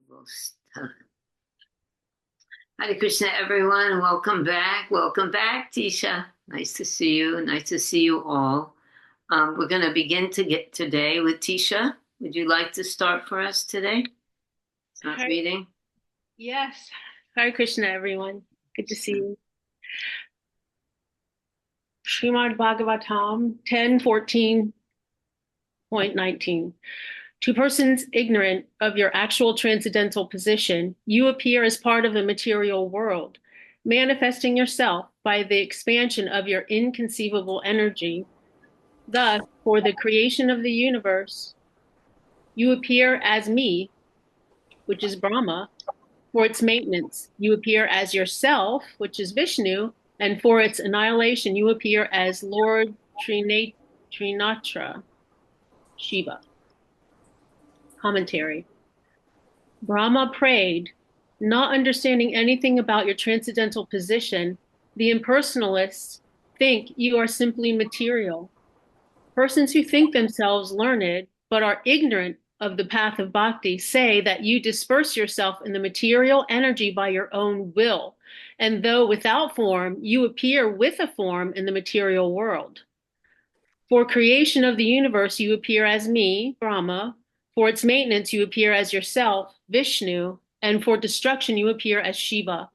We'll start. Hare Krishna, everyone, and welcome back. Welcome back, Tisha. Nice to see you. Nice to see you all. We're going to begin to get today with Tisha. Would you like to start for us today? Start reading. Yes. Hare Krishna, everyone. Good to see you. Srimad Bhagavatam 10:14.19. To persons ignorant of your actual transcendental position, you appear as part of the material world, manifesting yourself by the expansion of your inconceivable energy. Thus, for the creation of the universe, you appear as me, which is Brahma. For its maintenance, you appear as yourself, which is Vishnu, and for its annihilation, you appear as Lord Trinatra, Shiva. Commentary. Brahma prayed, not understanding anything about your transcendental position, the impersonalists think you are simply material. Persons who think themselves learned but are ignorant of the path of bhakti say that you disperse yourself in the material energy by your own will, and though without form, you appear with a form in the material world. For creation of the universe, you appear as me, Brahma. For its maintenance, you appear as yourself, Vishnu, and for destruction, you appear as Shiva.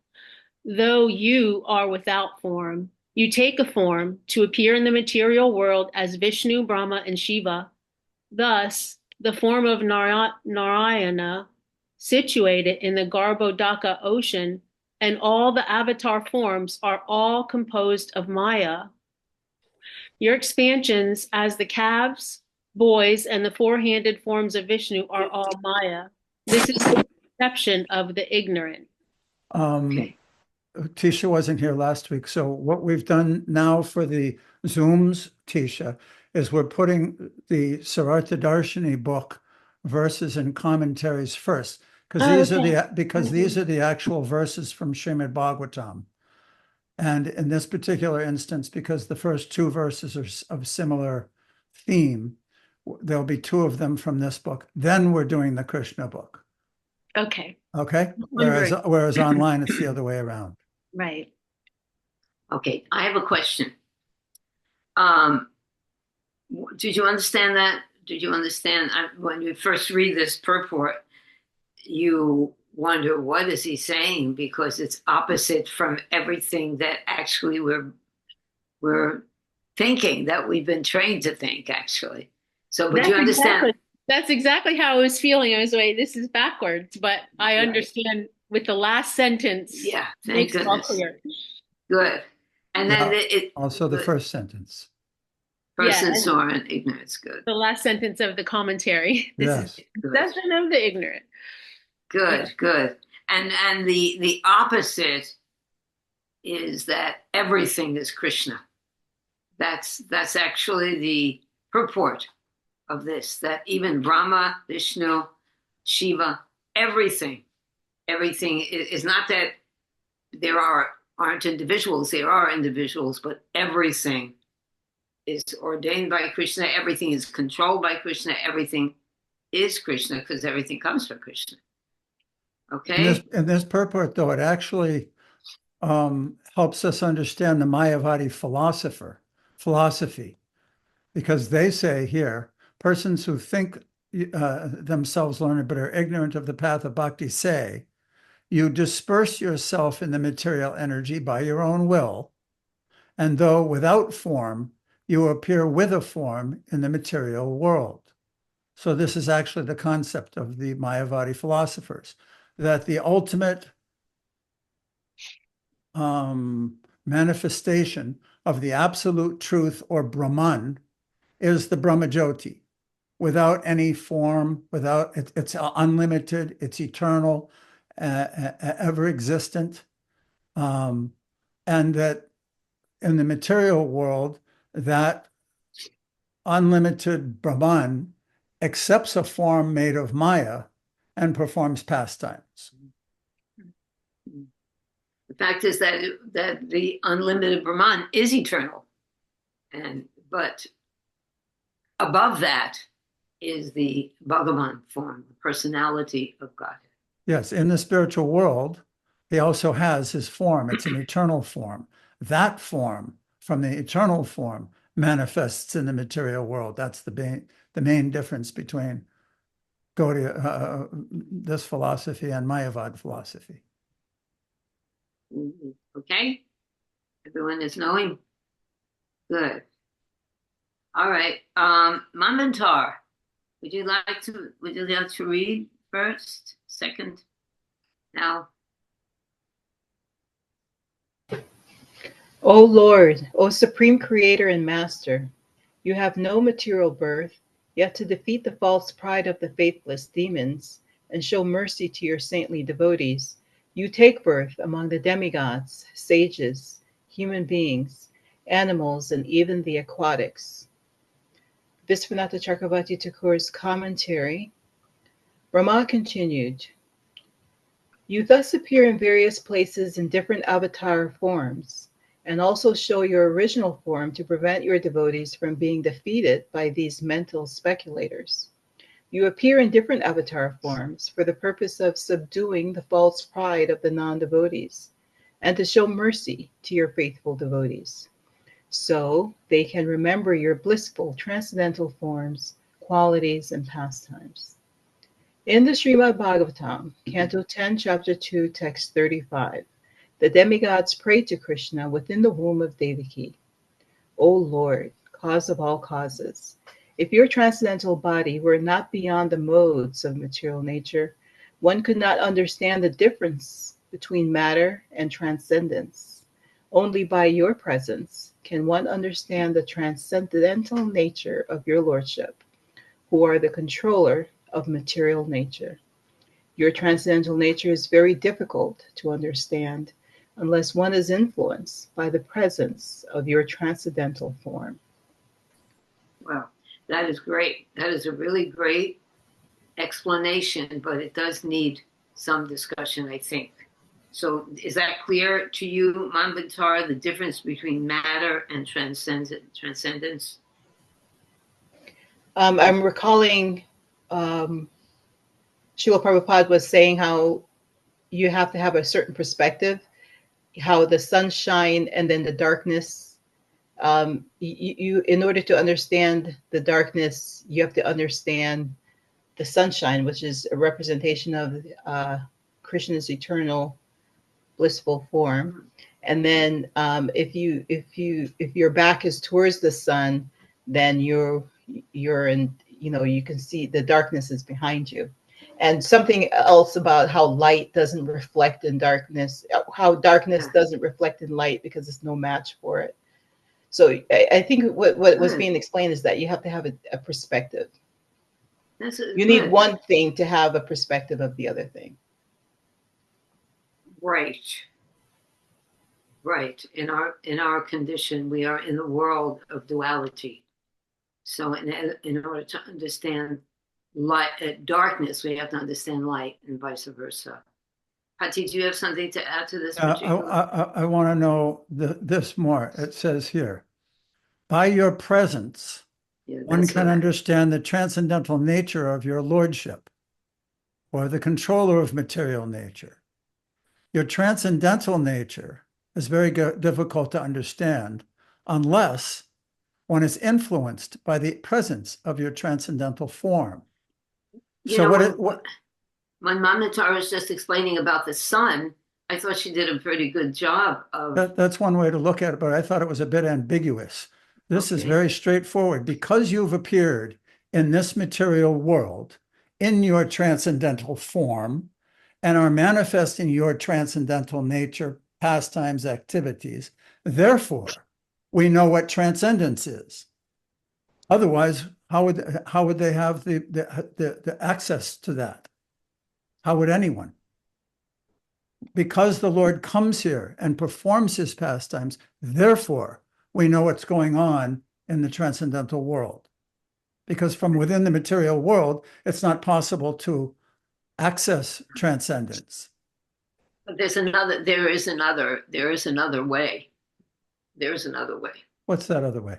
Though you are without form, you take a form to appear in the material world as Vishnu, Brahma, and Shiva. Thus, the form of Narayana, situated in the Garbhodaka ocean, and all the avatar forms are all composed of Maya. Your expansions as the calves, boys, and the four-handed forms of Vishnu are all Maya. This is the perception of the ignorant. Okay. Tisha wasn't here last week, so what we've done now for the Zooms, Tisha, is we're putting the Sarartha Darshini book verses and commentaries first, because these are the actual verses from Srimad Bhagavatam. And in this particular instance, because the first two verses are of similar theme, there'll be two of them from this book. Then we're doing the Krishna book. Okay. Okay? Whereas online, it's the other way around. Right. Okay, I have a question. Did you understand that? Did you understand when you first read this purport, you wonder what is he saying because it's opposite from everything that actually we're thinking that we've been trained to think actually. So, but you understand? That's exactly how I was feeling. I was like, this is backwards, but I understand with the last sentence. Yeah, thank goodness. Good. And then also the first sentence. Persons who are in ignorance, good. The last sentence of the commentary. This is the possession of the ignorant. Good, good. And the opposite is that everything is Krishna. That's actually the purport of this, that even Brahma, Vishnu, Shiva, everything is not that there aren't individuals, there are individuals, but everything is ordained by Krishna, everything is controlled by Krishna, everything is Krishna because everything comes from Krishna. Okay? In this purport, though, it actually helps us understand the Mayavadi philosophy, because they say here, persons who think themselves learned but are ignorant of the path of bhakti say, you disperse yourself in the material energy by your own will, and though without form, you appear with a form in the material world. So this is actually the concept of the Mayavadi philosophers, that the ultimate manifestation of the absolute truth or Brahman is the Brahmajyoti, without any form, it's unlimited, it's eternal, ever existent, and that in the material world, that unlimited Brahman accepts a form made of Maya and performs pastimes. The fact is that the unlimited Brahman is eternal, but above that is the Bhagavan form, the personality of Godhead. Yes, in the spiritual world, he also has his form. It's an eternal form. That form from the eternal form manifests in the material world. That's the main difference between Gaudiya, this philosophy and Mayavad philosophy. Okay? Everyone is knowing? Good. All right. Manvantar, would you like to read first, second? Now, O Lord, O Supreme Creator and Master, you have no material birth, yet to defeat the false pride of the faithless demons and show mercy to your saintly devotees, you take birth among the demigods, sages, human beings, animals, and even the aquatics. Visvanatha Chakravarti Thakur's commentary. Rama continued, you thus appear in various places in different avatar forms, and also show your original form to prevent your devotees from being defeated by these mental speculators. You appear in different avatar forms for the purpose of subduing the false pride of the non-devotees and to show mercy to your faithful devotees, so they can remember your blissful transcendental forms, qualities, and pastimes. In the Srimad Bhagavatam, Canto 10, Chapter 2, Text 35, the demigods prayed to Krishna within the womb of Devaki. O Lord, cause of all causes, if your transcendental body were not beyond the modes of material nature, one could not understand the difference between matter and transcendence. Only by your presence can one understand the transcendental nature of your lordship, who are the controller of material nature. Your transcendental nature is very difficult to understand unless one is influenced by the presence of your transcendental form. well, that is great. That is a really great explanation, but it does need some discussion, I think. So is that clear to you, Manvantar, the difference between matter and transcendence? I'm recalling Srila Prabhupada was saying how you have to have a certain perspective, how the sunshine and then the darkness. You in order to understand the darkness, you have to understand the sunshine, which is a representation of Krishna's eternal blissful form. And then if your back is towards the sun, then you're in, you can see the darkness is behind you. And something else about how light doesn't reflect in darkness, how darkness doesn't reflect in light because there's no match for it. So I think what was being explained is that you have to have a perspective. You need one thing to have a perspective of the other thing. Right. In our condition, we are in the world of duality. So in order to understand light, darkness, we have to understand light, and vice versa. Pati, do you have something to add to this? I want to know this more. It says here, by your presence, one can understand the transcendental nature of your lordship, or the controller of material nature. Your transcendental nature is very difficult to understand unless one is influenced by the presence of your transcendental form. When Manvantar was just explaining about the sun, I thought she did a pretty good job of... That's one way to look at it, but I thought it was a bit ambiguous. This is very straightforward. Because you've appeared in this material world in your transcendental form and are manifesting your transcendental nature, pastimes, activities, therefore, we know what transcendence is. Otherwise, how would they have the access to that? How would anyone? Because the Lord comes here and performs his pastimes, therefore, we know what's going on in the transcendental world. Because from within the material world, it's not possible to access transcendence. But there is another way. There's another way. What's that other way?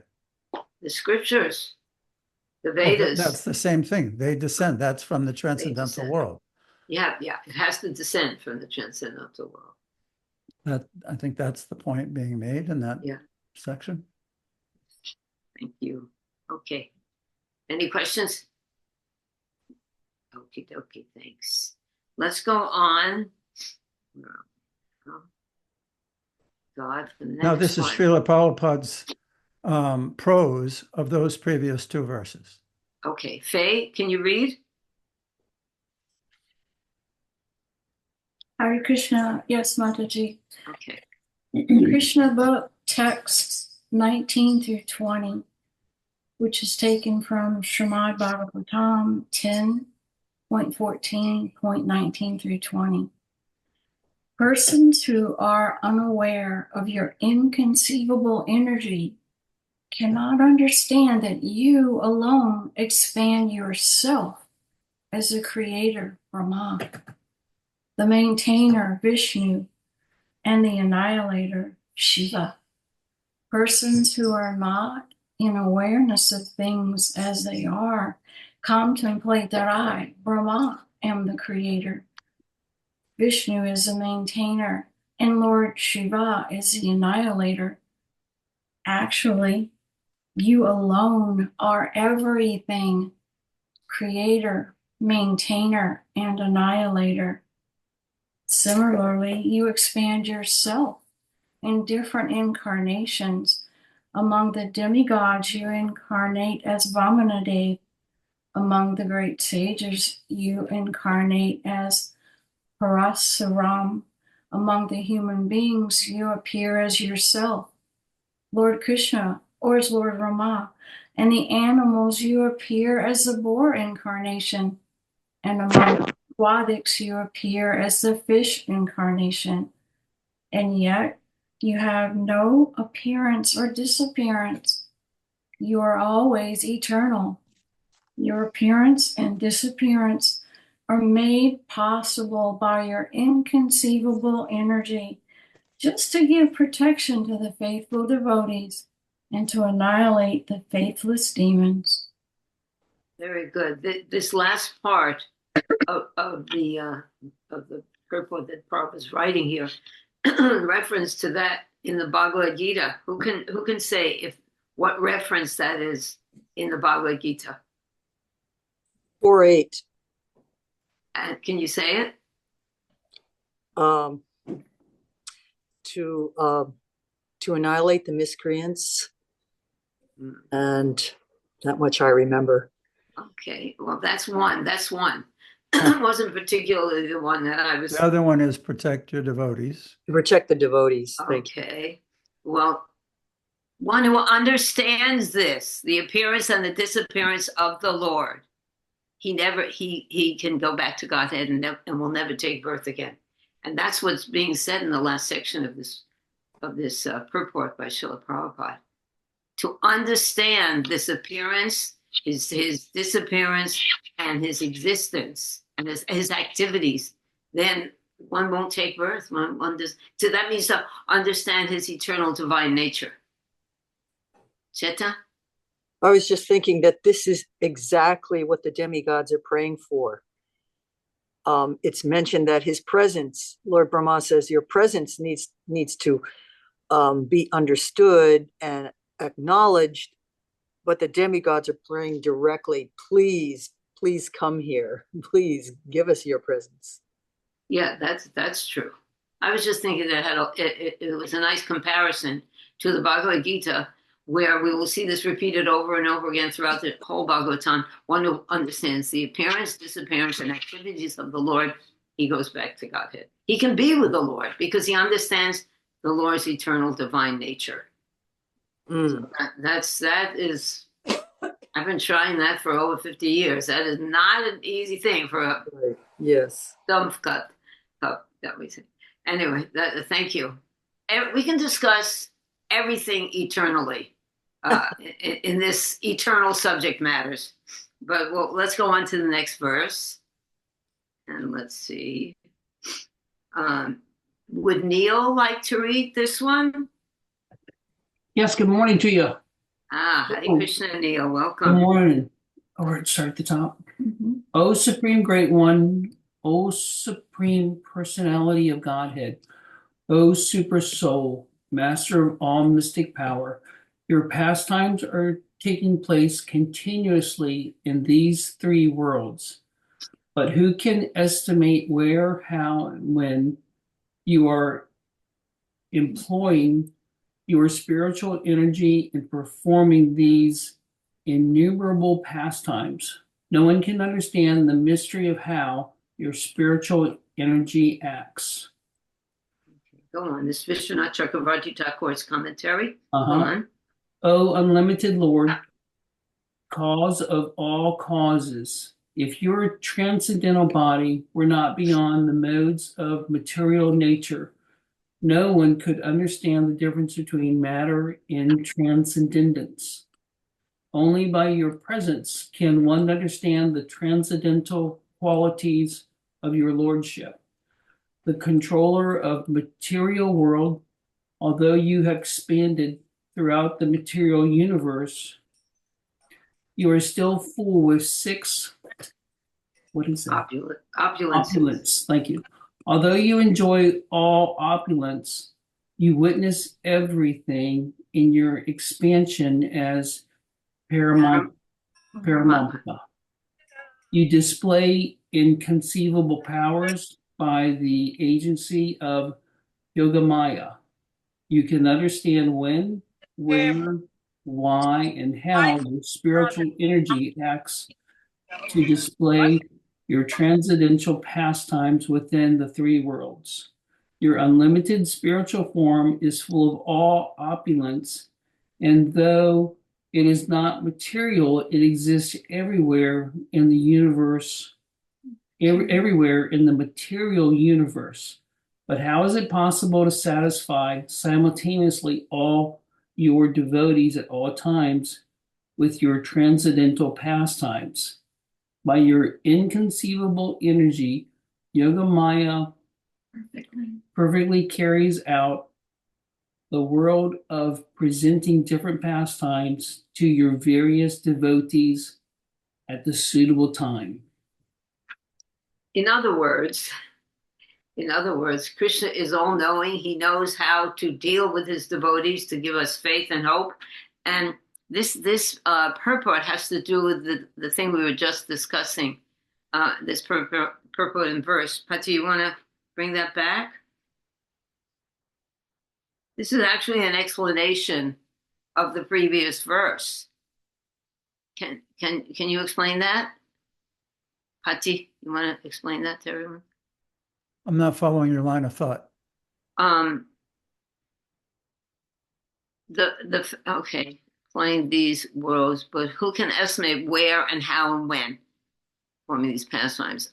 The scriptures, the Vedas. That's the same thing. They descend. That's from the transcendental world. Yeah, yeah. It has to descend from the transcendental world. That, I think that's the point being made in that Yeah. section. Thank you. Okay. Any questions? Okay, okay, thanks. Let's go on. Oh, God, the next Now, this is one. Srila Prabhupada's prose of those previous two verses. Okay, Faye, can you read? Hare Krishna, yes, Mataji. Okay. Krishna book texts 19 through 20, which is taken from Srimad Bhagavatam 10.14.19 through 20. Persons who are unaware of your inconceivable energy cannot understand that you alone expand yourself as the creator, Brahma, the maintainer, Vishnu, and the annihilator, Shiva. Persons who are not in awareness of things as they are contemplate that I, Brahma, am the creator. Vishnu is the maintainer, and Lord Shiva is the annihilator. Actually, you alone are everything, creator, maintainer, and annihilator. Similarly, you expand yourself in different incarnations. Among the demigods, you incarnate as Vamanadev. Among the great sages, you incarnate as Parasuram. Among the human beings, you appear as yourself, Lord Krishna, or as Lord Rama. And the animals, you appear as the boar incarnation. And among aquatics, you appear as the fish incarnation. And yet, you have no appearance or disappearance. You are always eternal. Your appearance and disappearance are made possible by your inconceivable energy, just to give protection to the faithful devotees and to annihilate the faithless demons. Very good. This last part of the purport that Prabhupada is writing here, reference to that in the Bhagavad Gita. Who can say what reference that is in the Bhagavad Gita? 4:8. And can you say it? To annihilate the miscreants, and that much I remember. Okay, well, that's one. It wasn't particularly the one that I was. The other one is protect your devotees. To protect the devotees. Thank you. Okay, well, one who understands this, the appearance and the disappearance of the Lord, he can go back to Godhead and will never take birth again. And that's what's being said in the last section of this purport by Srila Prabhupada. To understand this appearance, his disappearance, and his existence and his activities, then one won't take birth. So that means to understand his eternal divine nature. Cheta? I was just thinking that this is exactly what the demigods are praying for. It's mentioned that his presence, Lord Brahma says, your presence needs to be understood and acknowledged, but the demigods are praying directly, please come here. Please give us your presence. Yeah, that's true. I was just thinking that it was a nice comparison to the Bhagavad Gita, where we will see this repeated over and over again throughout the whole Bhagavatam. One who understands the appearance, disappearance, and activities of the Lord, he goes back to Godhead. He can be with the Lord because he understands the Lord's eternal divine nature. So that is, I've been trying that for over 50 years. That is not an easy thing for a Yes. dump cut that we say. Anyway, thank you. We can discuss everything eternally in this eternal subject matters. But let's go on to the next verse. And let's see. Would Neil like to read this one? Yes, good morning to you. Hare Krishna, Neil. Good Welcome. morning. Or start at the top. O Supreme Great One, O Supreme Personality of Godhead, O Super Soul, Master of all mystic power, your pastimes are taking place continuously in these three worlds. But who can estimate where, how, and when you are employing your spiritual energy in performing these innumerable pastimes? No one can understand the mystery of how your spiritual energy acts. Go on. This Vishwanath Chakravarti Thakur's commentary. Go on. O unlimited Lord, cause of all causes, if your transcendental body were not beyond the modes of material nature, no one could understand the difference between matter and transcendence. Only by your presence can one understand the transcendental qualities of your lordship. The controller of the material world, although you have expanded throughout the material universe, you are still full with six, what is that? Opulence. Thank you. Although you enjoy all opulence, you witness everything in your expansion as Paramatma. You display inconceivable powers by the agency of Yogamaya. You can understand when, where, why, and how your spiritual energy acts to display your transcendental pastimes within the three worlds. Your unlimited spiritual form is full of all opulence, and though it is not material, it exists everywhere in the universe, everywhere in the material universe. But how is it possible to satisfy simultaneously all your devotees at all times with your transcendental pastimes? By your inconceivable energy, Yogamaya perfectly carries out the world of presenting different pastimes to your various devotees at the suitable time. In other words, Krishna is all-knowing. He knows how to deal with his devotees to give us faith and hope. And this purport has to do with the thing we were just discussing, this purport in verse. Patti, you want to bring that back? This is actually an explanation of the previous verse. Can you explain that? Patti, you want to explain that to everyone? I'm not following your line of thought. Okay, playing these worlds, but who can estimate where and how and when forming these pastimes?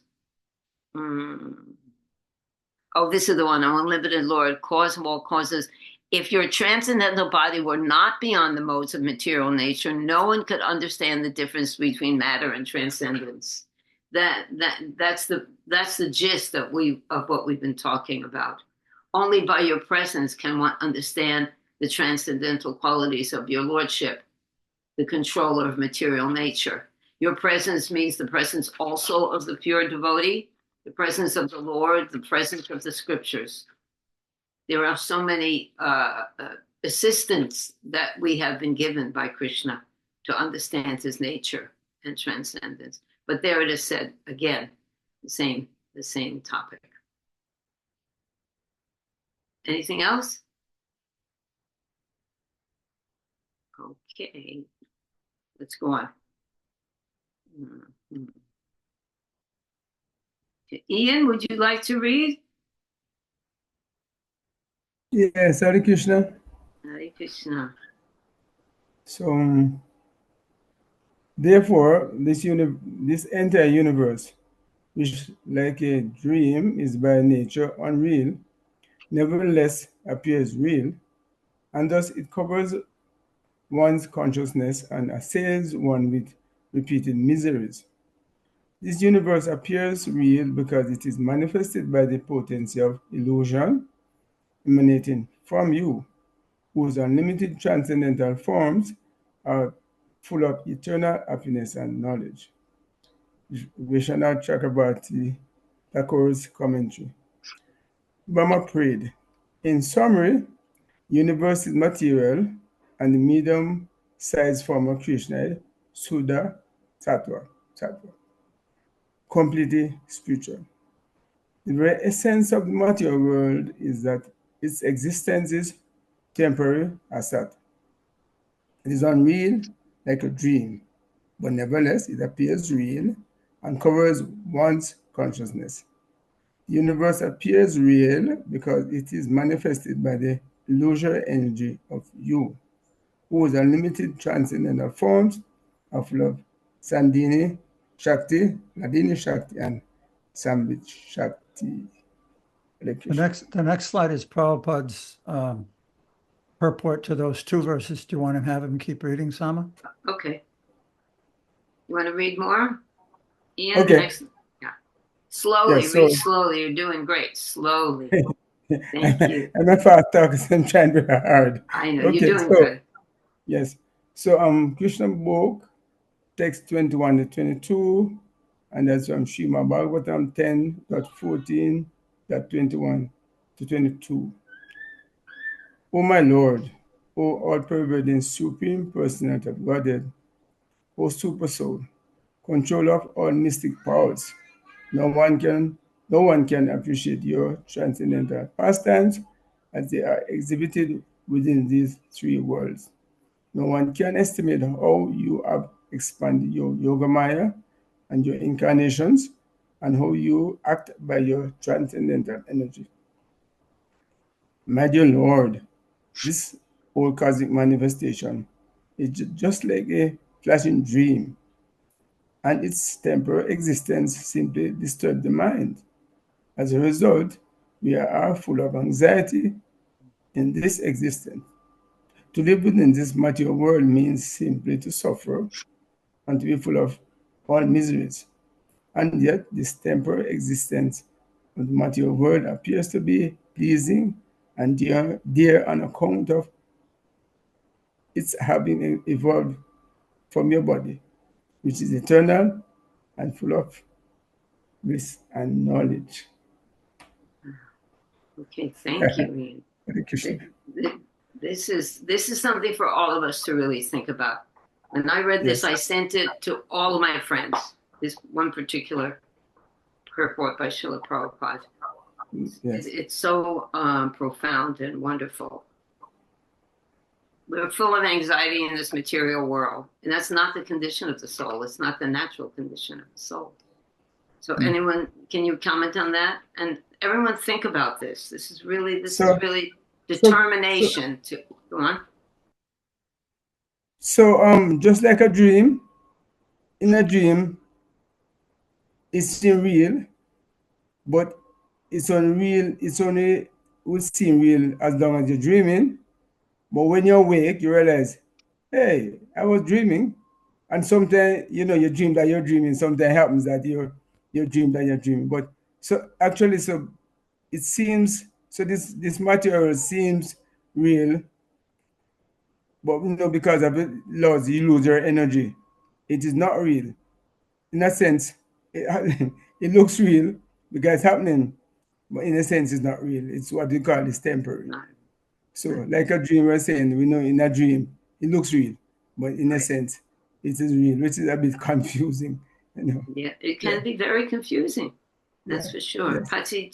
Oh, this is the one. O unlimited Lord, cause of all causes. If your transcendental body were not beyond the modes of material nature, no one could understand the difference between matter and transcendence. That's the gist of what we've been talking about. Only by your presence can one understand the transcendental qualities of your lordship, the controller of material nature. Your presence means the presence also of the pure devotee, the presence of the Lord, the presence of the scriptures. There are so many assistants that we have been given by Krishna to understand his nature and transcendence. But there it is said again, the same topic. Anything else? Okay, let's go on. Ian, would you like to read? Yes, Hare Krishna. Hare Krishna. So, therefore, this entire universe, which like a dream is by nature unreal, nevertheless appears real, and thus it covers one's consciousness and assails one with repeated miseries. This universe appears real because it is manifested by the potency of illusion emanating from you, whose unlimited transcendental forms are full of eternal happiness and knowledge. Vishwanath Chakrabarti Thakur's commentary. Brahma prayed. In summary, universe is material and the medium-sized form of Krishna, Suddha Tattva, completely spiritual. The very essence of the material world is that its existence is temporary as that. It is unreal like a dream, but nevertheless it appears real and covers one's consciousness. The universe appears real because it is manifested by the illusory energy of you, whose unlimited transcendental forms of love, Sandini Shakti, Nadini Shakti, and Sambit Shakti. The next slide is Prabhupada's purport to those two verses. Do you want to have him keep reading, Sama? Okay. You want to read more? Ian, Okay. next. Yeah. Slowly, Yes, read so- slowly. You're doing great. Slowly. Thank you. I'm a fast talker, so I'm trying very hard. I know. Okay, You're doing so- good. Yes. So Krishna book, text 21 to 22, and that's from Srimad Bhagavatam 10.14.21 to 22. O my Lord, O all-pervading supreme personality of Godhead, O super soul, controller of all mystic powers, no one can appreciate your transcendental pastimes as they are exhibited within these three worlds. No one can estimate how you have expanded your Yoga Maya and your incarnations and how you act by your transcendental energy. My dear Lord, this whole cosmic manifestation is just like a flashing dream, and its temporary existence simply disturbs the mind. As a result, we are full of anxiety in this existence. To live within this material world means simply to suffer and to be full of all miseries. And yet, this temporary existence of the material world appears to be pleasing and dear on account of its having evolved from your body, which is eternal and full of bliss and knowledge. Okay. Thank you, Ian. Hare Krishna. This is something for all of us to really think about. When I read this, Yes. I sent it to all of my friends. This one particular purport by Srila Prabhupada. Yes. It's so profound and wonderful. We're full of anxiety in this material world, and that's not the condition of the soul. It's not the natural condition of the soul. So, anyone, can you comment on that? And everyone, think about this. This is really determination to go on. So just like a dream, in a dream, it's still real, but it's unreal. It's only will seem real as long as you're dreaming. But when you're awake, you realize, hey, I was dreaming. And sometimes, you dream that you're dreaming. Sometimes it happens that you dream that you're dreaming. But so actually, so it seems, so this material seems real, but because of it loss, you lose your energy. It is not real. In a sense, it looks real because it's happening, but in a sense, it's not real. It's what we call is temporary. So, like a dream, we're saying, we know in a dream, it looks real, but in a sense, it is real, which is a bit confusing. Yeah, it can be very confusing. That's for sure. Yes. Patti,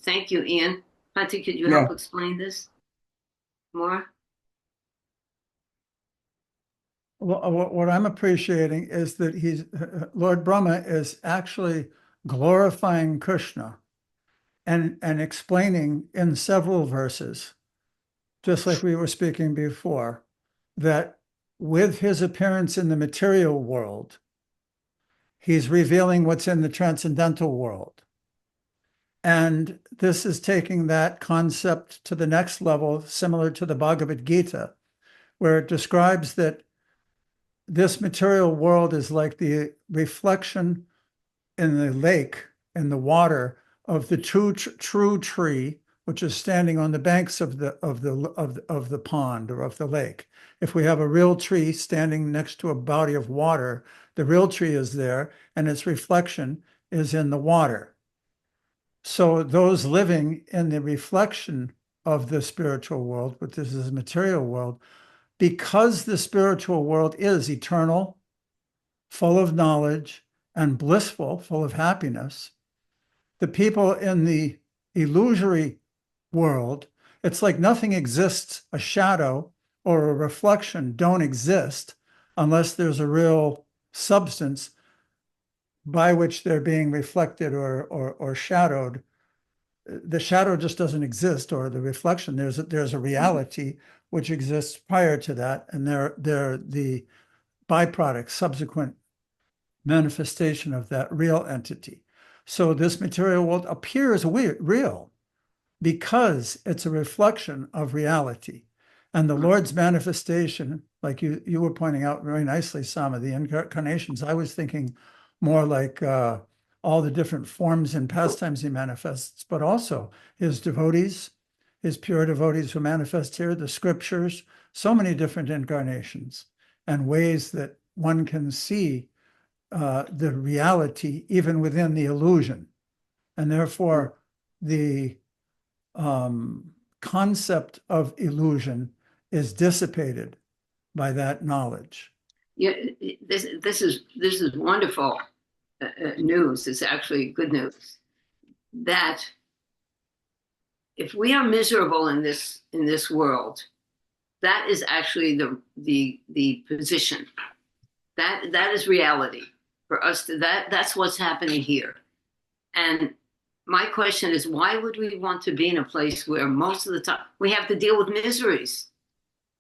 thank you, Ian. Patti, could you help explain this more? Well, what I'm appreciating is that Lord Brahma is actually glorifying Krishna and explaining in several verses, just like we were speaking before, that with his appearance in the material world, he's revealing what's in the transcendental world. And this is taking that concept to the next level, similar to the Bhagavad Gita, where it describes that this material world is like the reflection in the lake, in the water, of the true tree, which is standing on the banks of the pond or of the lake. If we have a real tree standing next to a body of water, the real tree is there, and its reflection is in the water. So those living in the reflection of the spiritual world, which is the material world, because the spiritual world is eternal, full of knowledge, and blissful, full of happiness, the people in the illusory world, it's like nothing exists. A shadow or a reflection don't exist unless there's a real substance by which they're being reflected or shadowed. The shadow just doesn't exist, or the reflection. There's a reality which exists prior to that, and they're the byproduct, subsequent manifestation of that real entity. So this material world appears real because it's a reflection of reality. And the Lord's manifestation, like you were pointing out very nicely, some of the incarnations, I was thinking more like all the different forms and pastimes he manifests, but also his devotees, his pure devotees who manifest here, the scriptures, so many different incarnations and ways that one can see the reality even within the illusion. And therefore, the concept of illusion is dissipated by that knowledge. Yeah, this is wonderful news. It's actually good news that if we are miserable in this world, that is actually the position. That is reality for us. That's what's happening here. And my question is, why would we want to be in a place where most of the time we have to deal with miseries?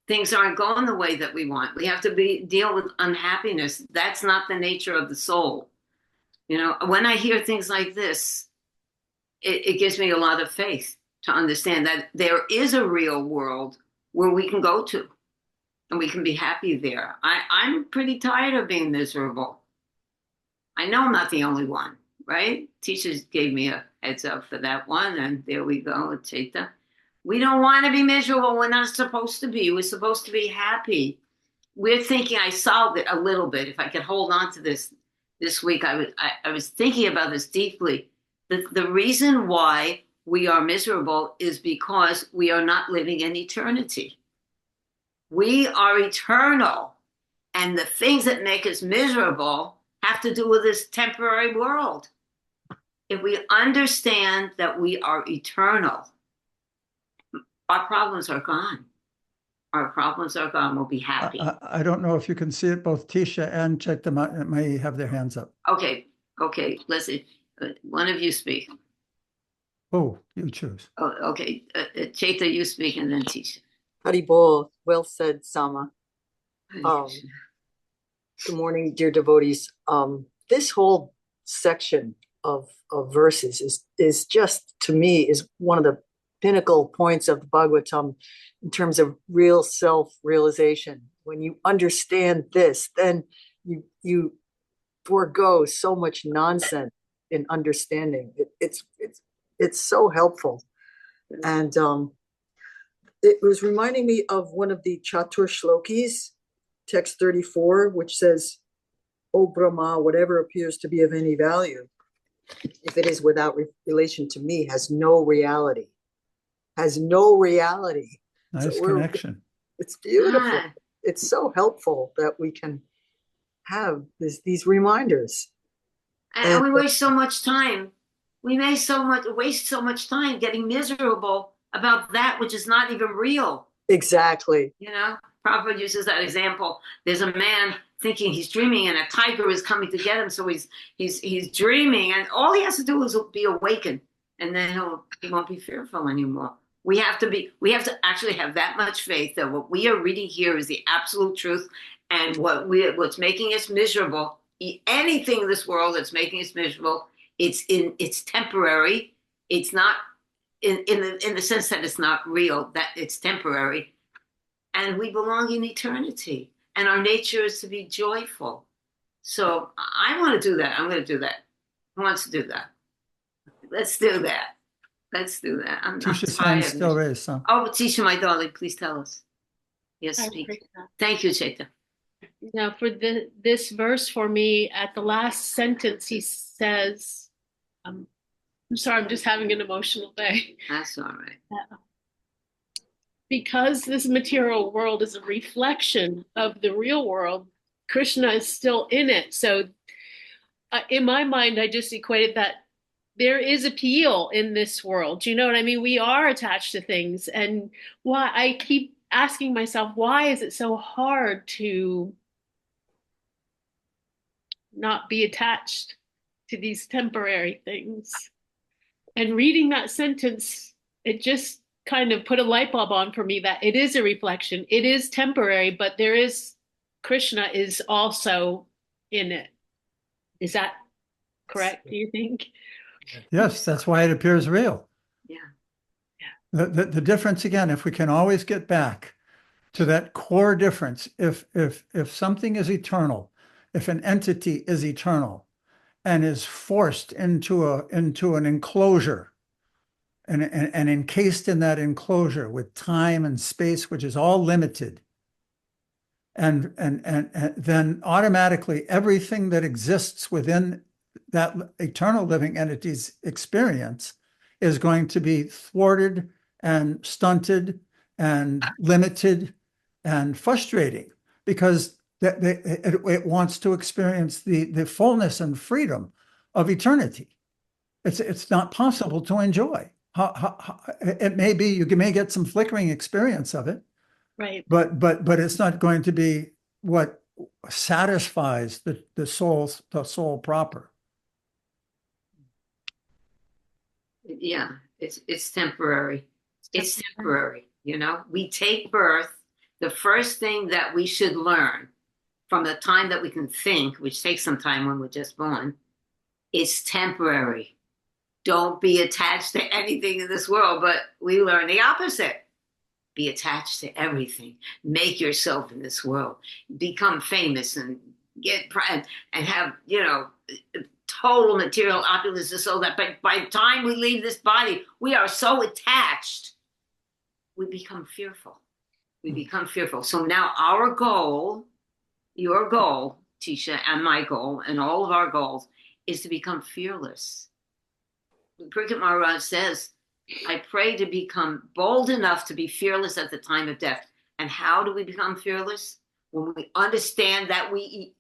Things aren't going the way that we want. We have to deal with unhappiness. That's not the nature of the soul. You know, when I hear things like this, it gives me a lot of faith to understand that there is a real world where we can go to and we can be happy there. I'm pretty tired of being miserable. I know I'm not the only one, right? Teachers gave me a heads up for that one, and there we go with Chaita. We don't want to be miserable. We're not supposed to be. We're supposed to be happy. We're thinking, I solved it a little bit. If I could hold on to this week, I was thinking about this deeply. The reason why we are miserable is because we are not living in eternity. We are eternal, and the things that make us miserable have to do with this temporary world. If we understand that we are eternal, our problems are gone. Our problems are gone. We'll be happy. I don't know if you can see it. Both Tisha and Chaita may have their hands up. Okay. Let's see. One of you speak. Oh, you choose. Oh, okay. Chaita, you speak, and then Tisha. Haribol, well said, Sama. Good morning, dear devotees. This whole section of verses is just, to me, is one of the pinnacle points of the Bhagavatam in terms of real self-realization. When you understand this, then you forego so much nonsense in understanding. It's so helpful. And it was reminding me of one of the Chatur Shlokis, text 34, which says, "O Brahma, whatever appears to be of any value, if it is without relation to me, has no reality." Has no reality. Nice So connection. It's beautiful. Ah. It's so helpful that we can have these reminders. And we waste so much time. We waste so much time getting miserable about that which is not even real. Exactly. You know, Prabhupada uses that example. There's a man thinking he's dreaming, and a tiger is coming to get him. So he's dreaming, and all he has to do is be awakened, and then he won't be fearful anymore. We have to actually have that much faith that what we are reading here is the absolute truth, and what's making us miserable, anything in this world that's making us miserable, it's temporary. It's not in the sense that it's not real, that it's temporary, and we belong in eternity, and our nature is to be joyful. So I want to do that. I'm going to do that. Who wants to do that? Let's do that. I'm Tisha's tired. hand still raised, huh? Oh, Tisha, my darling, please tell us. Yes, I speak. agree with that. Thank you, Chaita. Now, for this verse for me, at the last sentence, he says, I'm sorry, I'm just having an emotional day. That's all right. Because this material world is a reflection of the real world, Krishna is still in it. So in my mind, I just equated that there is appeal in this world. Do you know what I mean? We are attached to things. And why I keep asking myself, why is it so hard to not be attached to these temporary things? And reading that sentence, it just kind of put a light bulb on for me that it is a reflection. It is temporary, but there is, Krishna is also in it. Is that correct, do you think? Yes, that's why it appears real. Yeah. The difference, again, if we can always get back to that core difference, if something is eternal, if an entity is eternal and is forced into an enclosure and encased in that enclosure with time and space, which is all limited, and then automatically everything that exists within that eternal living entity's experience is going to be thwarted and stunted and limited and frustrating, because it wants to experience the fullness and freedom of eternity. It's not possible to enjoy. It may be, you may get some flickering experience of it, Right. but it's not going to be what satisfies the soul proper. Yeah, it's temporary. It's temporary, you know. We take birth. The first thing that we should learn from the time that we can think, which takes some time when we're just born, is temporary. Don't be attached to anything in this world, but we learn the opposite. Be attached to everything. Make yourself in this world. Become famous and get and have, you know, total material opulence, so that by the time we leave this body, we are so attached, we become fearful. We become fearful. So now our goal, your goal, Tisha, and my goal, and all of our goals, is to become fearless. Parikshit Maharaj says, I pray to become bold enough to be fearless at the time of death. And how do we become fearless? When we understand that we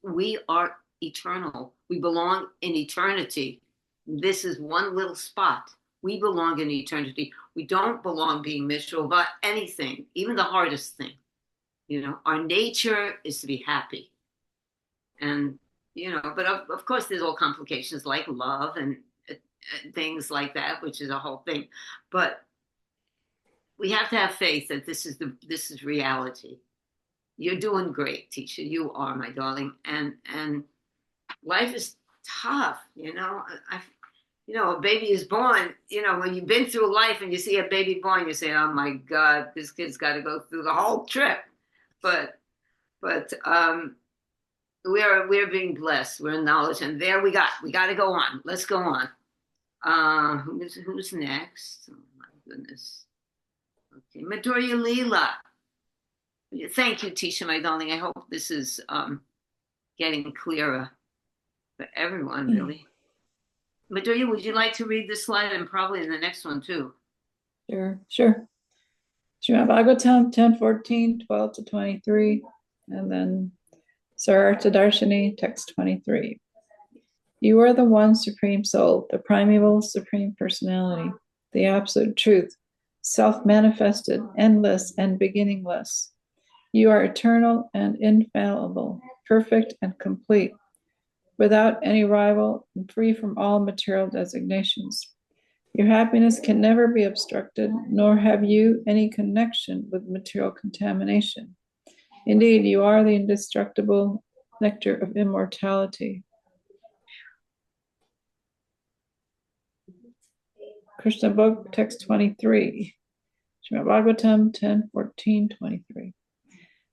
are eternal. We belong in eternity. This is one little spot. We belong in eternity. We don't belong being miserable about anything, even the hardest thing. You know, our nature is to be happy. And, you know, but of course there's all complications like love and things like that, which is a whole thing. But we have to have faith that this is reality. You're doing great, Tisha. You are, my darling. And life is tough, you know. A baby is born. You know, when you've been through life and you see a baby born, you say, "Oh my God, this kid's got to go through the whole trip." But we're being blessed. We're in knowledge, and there we got to go on. Let's go on. Who's next? Oh my goodness. Okay, Madhurya Leela. Thank you, Tisha, my darling. I hope this is getting clearer for everyone, really. Madhurya, would you like to read this slide, and probably the next one too? Sure. Srimad Bhagavatam 10:14, 12 to 23, and then Sarartha Darshini, text 23. You are the one supreme soul, the primeval supreme personality, the absolute truth, self-manifested, endless and beginningless. You are eternal and infallible, perfect and complete, without any rival and free from all material designations. Your happiness can never be obstructed, nor have you any connection with material contamination. Indeed, you are the indestructible nectar of immortality. Krishna Book, text 23. Srimad Bhagavatam 10:14, 23.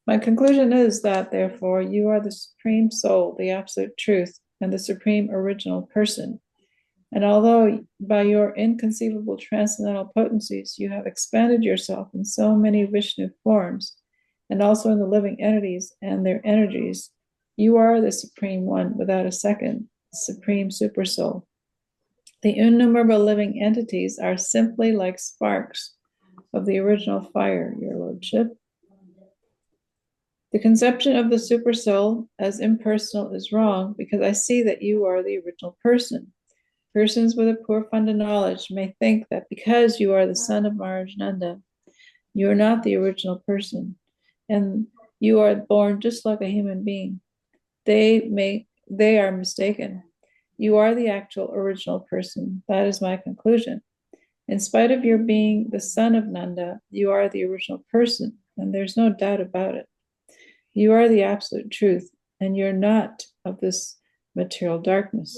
My conclusion is that, therefore, you are the supreme soul, the absolute truth, and the supreme original person. And although by your inconceivable transcendental potencies you have expanded yourself in so many Vishnu forms, and also in the living entities and their energies, you are the supreme one without a second, the supreme supersoul. The innumerable living entities are simply like sparks of the original fire, your lordship. The conception of the supersoul as impersonal is wrong because I see that you are the original person. Persons with a poor fund of knowledge may think that because you are the son of Maharananda, you are not the original person, and you are born just like a human being. They are mistaken. You are the actual original person. That is my conclusion. In spite of your being the son of Nanda, you are the original person, and there's no doubt about it. You are the absolute truth, and you're not of this material darkness.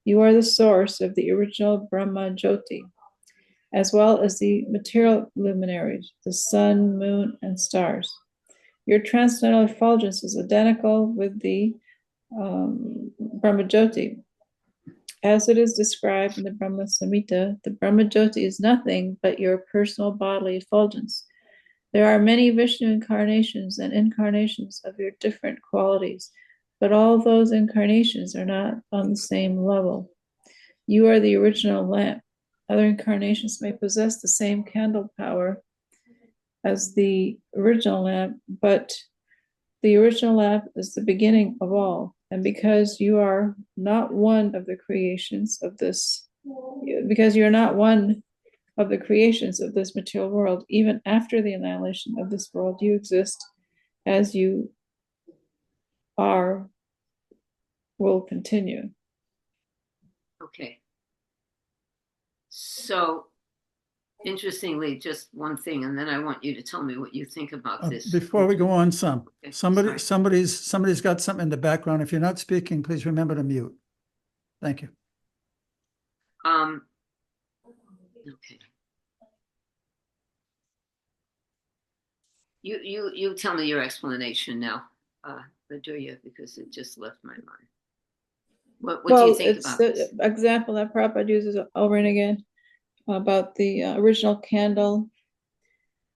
You are the source of the original Brahma Jyoti, as well as the material luminaries, the sun, moon, and stars. Your transcendental effulgence is identical with the Brahma Jyoti. As it is described in the Brahma Samhita, the Brahma Jyoti is nothing but your personal bodily effulgence. There are many Vishnu incarnations and incarnations of your different qualities, but all those incarnations are not on the same level. You are the original lamp. Other incarnations may possess the same candle power as the original lamp, but the original lamp is the beginning of all. And because you are not one of the creations of this, because you're not one of the creations of this material world, even after the annihilation of this world, you exist as you are, will continue. Okay. So, interestingly, just one thing, and then I want you to tell me what you think about this. Before we go on, Okay, somebody's got something in the background. If you're not speaking, please remember to mute. Thank you. Okay. You tell me your explanation now, Vidurya, because it just left my mind. What do you think about this? The example that Prabhupada uses over and again about the original candle,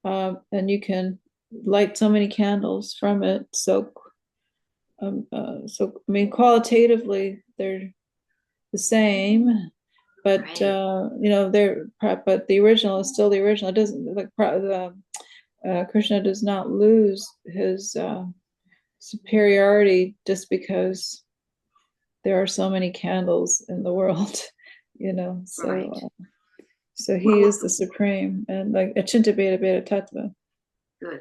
and you can light so many candles from it. So I mean, qualitatively they're the same, but Right. but the original is still the original. It doesn't like Krishna does not lose his superiority just because there are so many candles in the world, so Right. so he is the supreme, and like Achinta Bheda Bheda Tattva. Good.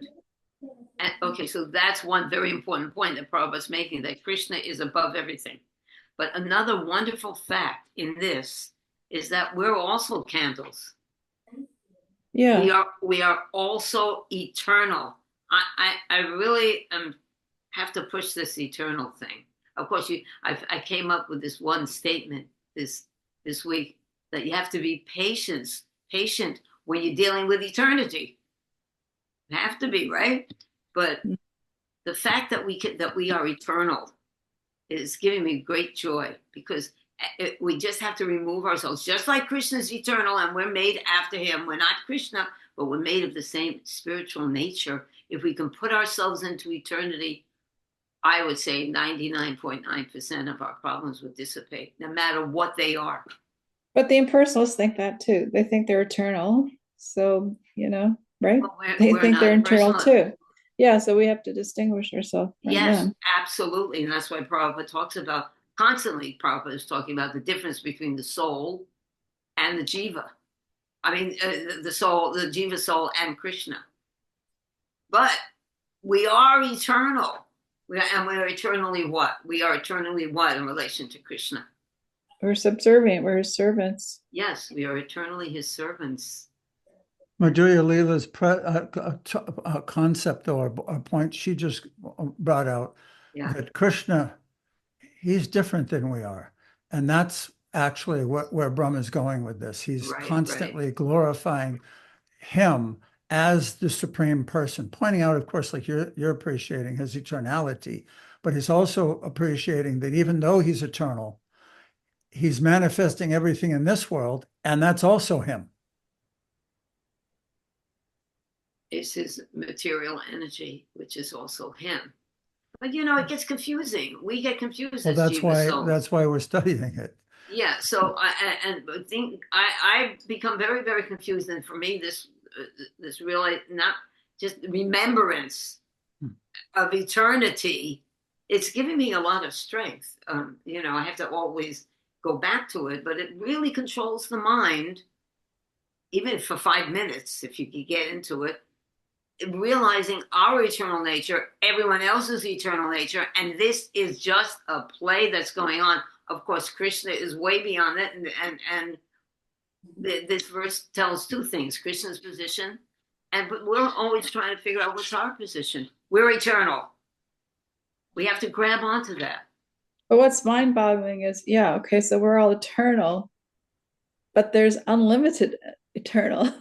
And, okay, so that's one very important point that Prabhupada's making, that Krishna is above everything. But another wonderful fact in this is that we're also candles. Yeah. We are also eternal. I really have to push this eternal thing. Of course, I came up with this one statement this week, that you have to be patient when you're dealing with eternity. You have to be, right? But the fact that we are eternal is giving me great joy, because we just have to remove ourselves, just like Krishna's eternal and we're made after him. We're not Krishna, but we're made of the same spiritual nature. If we can put ourselves into eternity, I would say 99.9% of our problems would dissipate, no matter what they are. But the impersonalists think that too. They think they're eternal. So, right? Well, They we're think not they're eternal impersonal. too. Yeah, so we have to distinguish ourselves from Yes, them. absolutely. And that's why Prabhupada talks about, constantly Prabhupada is talking about the difference between the soul and the jiva. I mean, the soul, the jiva soul and Krishna. But we are eternal. We're eternally what? We are eternally what in relation to Krishna? We're subservient. We're his servants. Yes, we are eternally his servants. Madhurya Leela's concept or a point she just brought out, that Krishna, he's different than we are. And that's actually where Brahma is going with this. He's constantly glorifying him as the supreme person, pointing out, of course, like you're appreciating his eternality, but he's also appreciating that even though he's eternal, he's manifesting everything in this world, and that's also him. It's his material energy, which is also him. But it gets confusing. We get confused. Well, that's why we're studying it. Yeah, so I think I've become very, very confused, and for me, this really not just remembrance of eternity. It's giving me a lot of strength. I have to always go back to it, but it really controls the mind, even for 5 minutes, if you could get into it. Realizing our eternal nature, everyone else's eternal nature, and this is just a play that's going on. Of course, Krishna is way beyond it, and this verse tells two things: Krishna's position, but we're always trying to figure out what's our position. We're eternal. We have to grab onto that. But what's mind-boggling is, yeah, okay, so we're all eternal, but there's unlimited eternal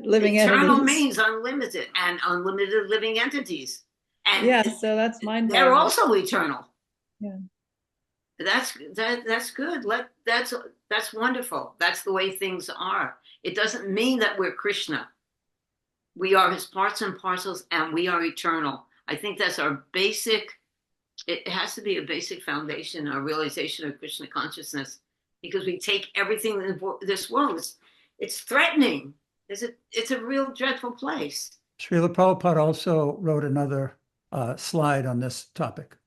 living Eternal entities. means unlimited and unlimited living entities, and Yeah, so that's mind-boggling. they're also eternal. Yeah. That's good. That's wonderful. That's the way things are. It doesn't mean that we're Krishna. We are his parts and parcels, and we are eternal. I think that's our basic. It has to be a basic foundation, a realization of Krishna consciousness, because we take everything in this world. It's threatening. It's a real dreadful place. Srila Prabhupada also wrote another slide on this topic,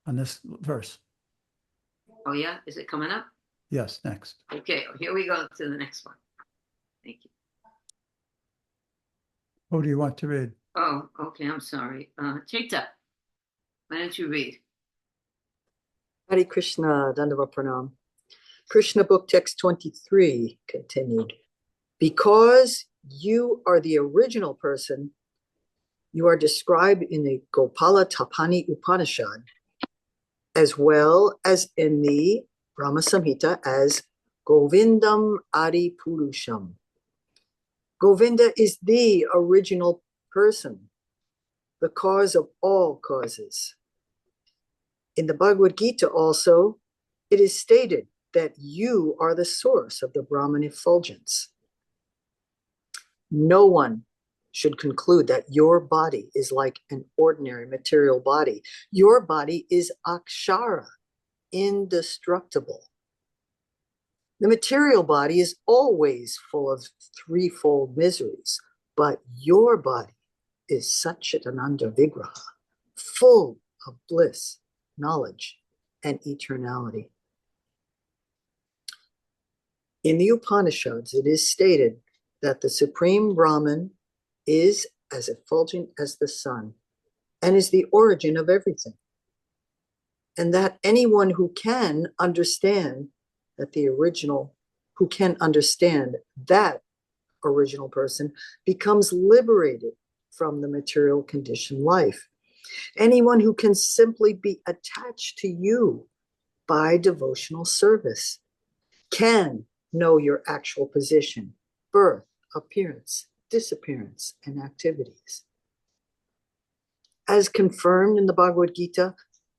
on this verse. Oh yeah, is it coming up? Yes, next. Okay, here we go to the next one. Thank you. Who do you want to read? Oh, okay, I'm sorry. Chaita, why don't you read? Hare Krishna, Dandava Pranam. Krishna book text 23 continued. Because you are the original person, you are described in the Gopala Tapani Upanishad, as well as in the Brahma Samhita as Govindam Adi Purusham. Govinda is the original person, the cause of all causes. In the Bhagavad Gita also, it is stated that you are the source of the Brahman effulgence. No one should conclude that your body is like an ordinary material body. Your body is akshara, indestructible. The material body is always full of threefold miseries, but your body is Satchitananda Vigraha, full of bliss, knowledge, and eternality. In the Upanishads, it is stated that the Supreme Brahman is as effulgent as the sun and is the origin of everything. And that anyone who can understand that that original person becomes liberated from the material conditioned life. Anyone who can simply be attached to you by devotional service can know your actual position, birth, appearance, disappearance, and activities. As confirmed in the Bhagavad Gita,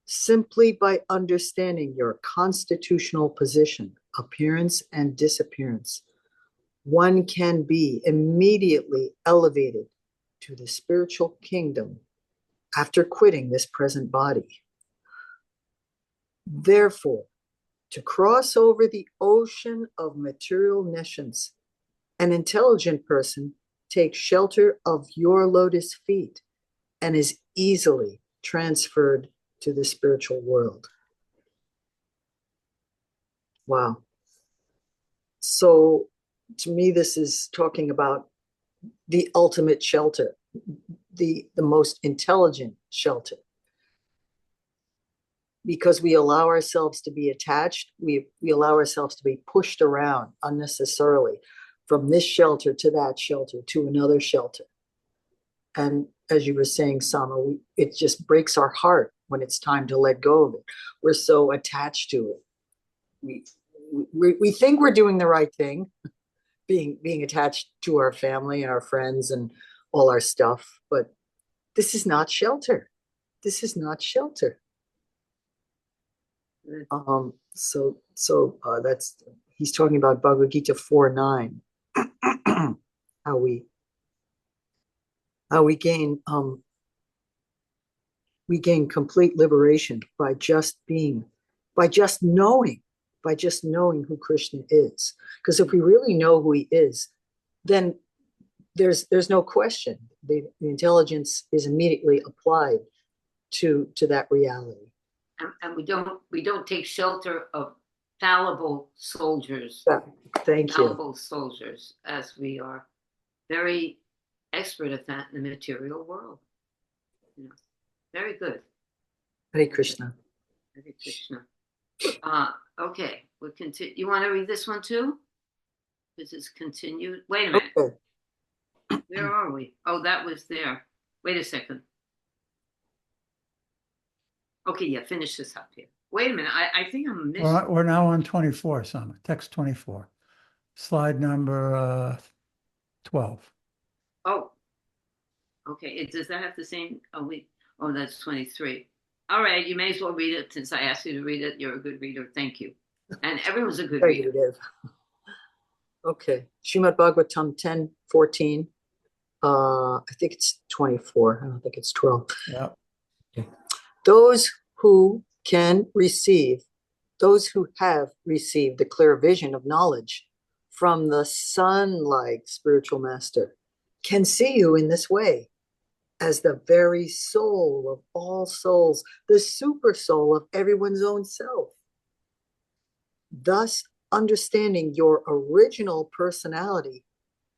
simply by understanding your constitutional position, appearance, and disappearance, one can be immediately elevated to the spiritual kingdom after quitting this present body. Therefore, to cross over the ocean of material nescience, an intelligent person takes shelter of your lotus feet and is easily transferred to the spiritual world. Wow. So to me, this is talking about the ultimate shelter, the most intelligent shelter. Because we allow ourselves to be attached, we allow ourselves to be pushed around unnecessarily from this shelter to that shelter to another shelter. And as you were saying, Sama, it just breaks our heart when it's time to let go of it. We're so attached to it. We think we're doing the right thing, being attached to our family and our friends and all our stuff, but this is not shelter. This is not shelter. So that's, he's talking about Bhagavad Gita 4:9. how we gain complete liberation by just knowing by just knowing who Krishna is. Because if we really know who he is, then there's no question. The intelligence is immediately applied to that reality. And we don't take shelter of fallible soldiers. Thank you. Fallible soldiers, as we are very expert at that in the material world. You know, very good. Hare Krishna. Hare Krishna. Okay, we'll continue. You want to read this one too? This is continued. Wait a minute. Okay. Where are we? Oh, that was there. Wait a second. Okay, yeah, finish this up here. Wait a minute. I think I'm missing. We're now on 24, Sama, text 24. Slide number 12. Oh, okay. Does that have the same? Oh, that's 23. All right, you may as well read it since I asked you to read it. You're a good reader. Thank you. And everyone's a good reader. Negative. Okay. Srimad Bhagavatam 10:14. I think it's 24. I don't think it's 12. Yeah. Those who can receive, those who have received the clear vision of knowledge from the sun-like spiritual master can see you in this way as the very soul of all souls, the super soul of everyone's own self. Thus, understanding your original personality,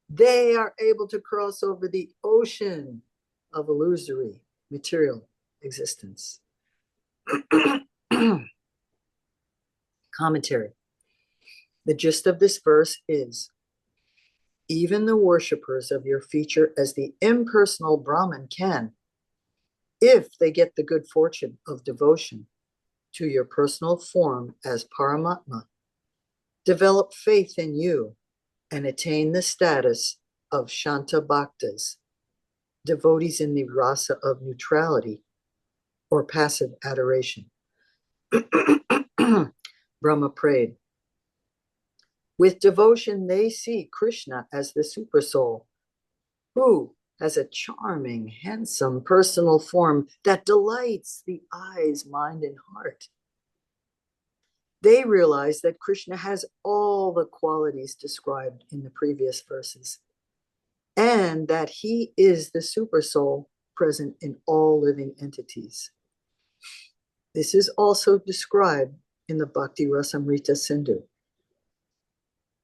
they are able to cross over the ocean of illusory material existence. Commentary. The gist of this verse is, even the worshippers of your feature as the impersonal Brahman can, if they get the good fortune of devotion to your personal form as Paramatma, develop faith in you and attain the status of Shanta Bhaktas, devotees in the rasa of neutrality or passive adoration. Brahma prayed, with devotion they see Krishna as the super soul, who has a charming, handsome personal form that delights the eyes, mind, and heart. They realize that Krishna has all the qualities described in the previous verses, and that he is the super soul present in all living entities. This is also described in the Bhakti Rasamrita Sindhu.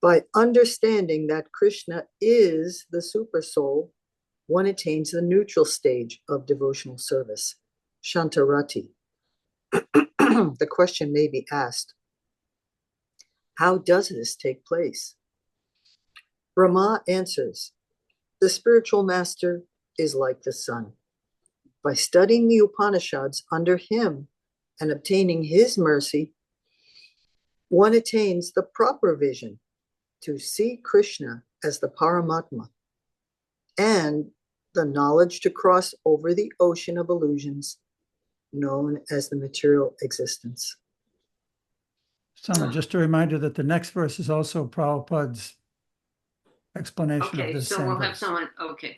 By understanding that Krishna is the super soul, one attains the neutral stage of devotional service, Shantarati. The question may be asked, how does this take place? Brahma answers, the spiritual master is like the sun. By studying the Upanishads under him and obtaining his mercy, one attains the proper vision to see Krishna as the Paramatma and the knowledge to cross over the ocean of illusions known as the material existence. Sama, just a reminder that the next verse is also Prabhupada's explanation of Okay, this so same we'll have verse. someone, okay,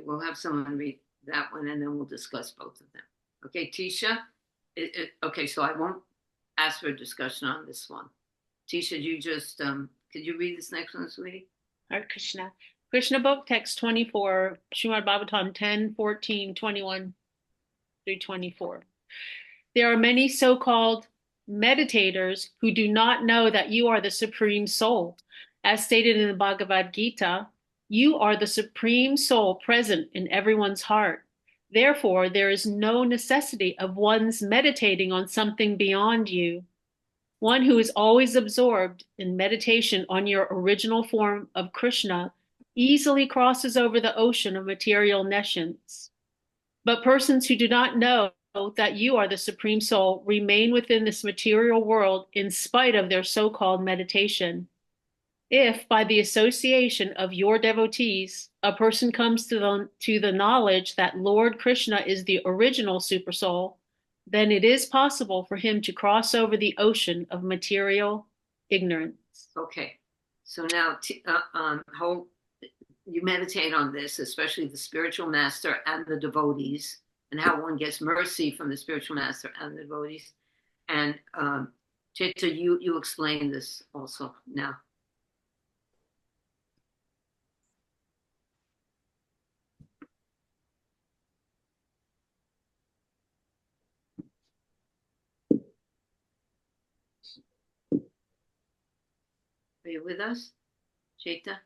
we'll have someone read that one and then we'll discuss both of them. Okay, Tisha, okay, so I won't ask for a discussion on this one. Tisha, you just, could you read this next one, sweetie? Hare Krishna. Krishna book, text 24, Srimad Bhagavatam 10, 14, 21 through 24. There are many so-called meditators who do not know that you are the Supreme Soul. As stated in the Bhagavad Gita, you are the Supreme Soul present in everyone's heart. Therefore, there is no necessity of one's meditating on something beyond you. One who is always absorbed in meditation on your original form of Krishna easily crosses over the ocean of material nescience. But persons who do not know that you are the Supreme Soul remain within this material world in spite of their so-called meditation. If, by the association of your devotees, a person comes to the knowledge that Lord Krishna is the original Super Soul, then it is possible for him to cross over the ocean of material ignorance. Okay, so now you meditate on this, especially the spiritual master and the devotees, and how one gets mercy from the spiritual master and the devotees. And Chaita, you explain this also now. Are you with us, Chaita?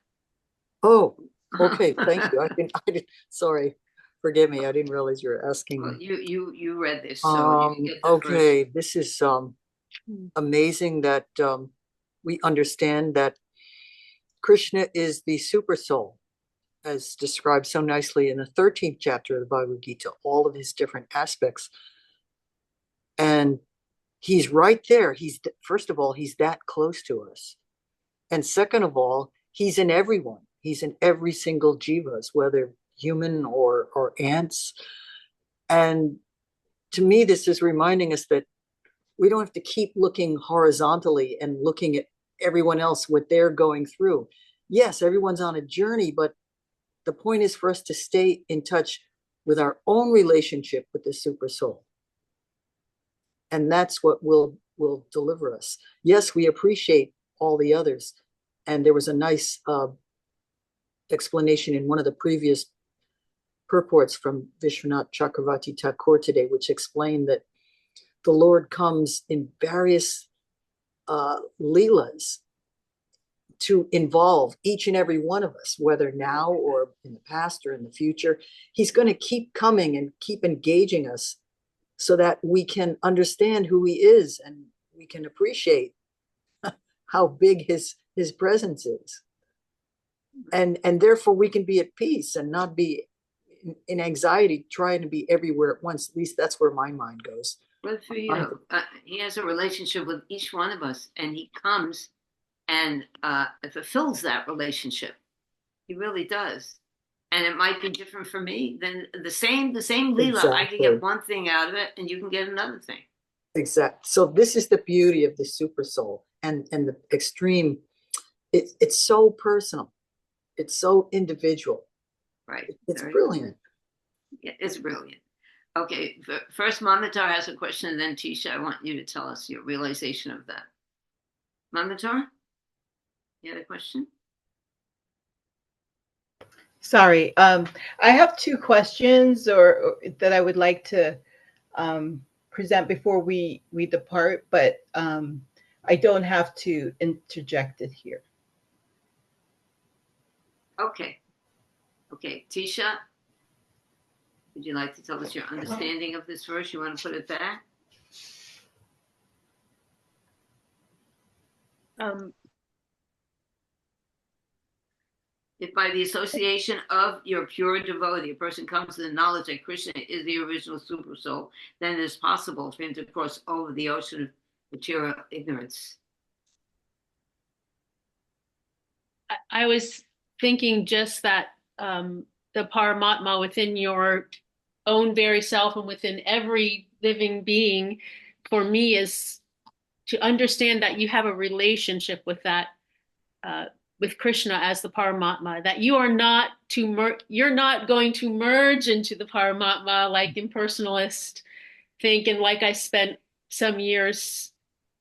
Oh, okay, thank you. I didn't, sorry, forgive me, I didn't realize you were asking Well, me. you read this, so you can get the Okay, this is amazing that we understand that Krishna is the super soul, as described so nicely in the 13th chapter of the Bhagavad Gita, all of his different aspects. And he's right there. First of all, he's that close to us. And second of all, he's in everyone. He's in every single jivas, whether human or ants. And to me, this is reminding us that we don't have to keep looking horizontally and looking at everyone else, what they're going through. Yes, everyone's on a journey, but the point is for us to stay in touch with our own relationship with the super soul. And that's what will deliver us. Yes, we appreciate all the others. And there was a nice explanation in one of the previous purports from Vishwanath Chakravarti Thakur today, which explained that the Lord comes in various leelas to involve each and every one of us, whether now or in the past or in the future. He's going to keep coming and keep engaging us so that we can understand who he is and we can appreciate how big his presence is. And therefore we can be at peace and not be in anxiety trying to be everywhere at once. At least that's where my mind goes. Good for you. He has a relationship with each one of us, and he comes and fulfills that relationship. He really does. And it might be different for me than the same Leela. Exactly. I can get one thing out of it, and you can get another thing. Exactly. So this is the beauty of the super soul and the extreme. It's so personal. It's so individual. Right. It's brilliant. Yeah, it's brilliant. Okay, first Mamatar has a question, and then Tisha, I want you to tell us your realization of that. Mamatar, you had a question? Sorry, I have two questions or that I would like to present before we depart, but I don't have to interject it here. Okay. Okay, Tisha, would you like to tell us your understanding of this verse? You want to put it back? If by the association of your pure devotee, a person comes to the knowledge that Krishna is the original super soul, then it is possible for him to cross over the ocean of material ignorance. I was thinking just that the Paramatma within your own very self and within every living being, for me, is to understand that you have a relationship with that, with Krishna as the Paramatma, that you are not you're not going to merge into the Paramatma like impersonalists think, and like I spent some years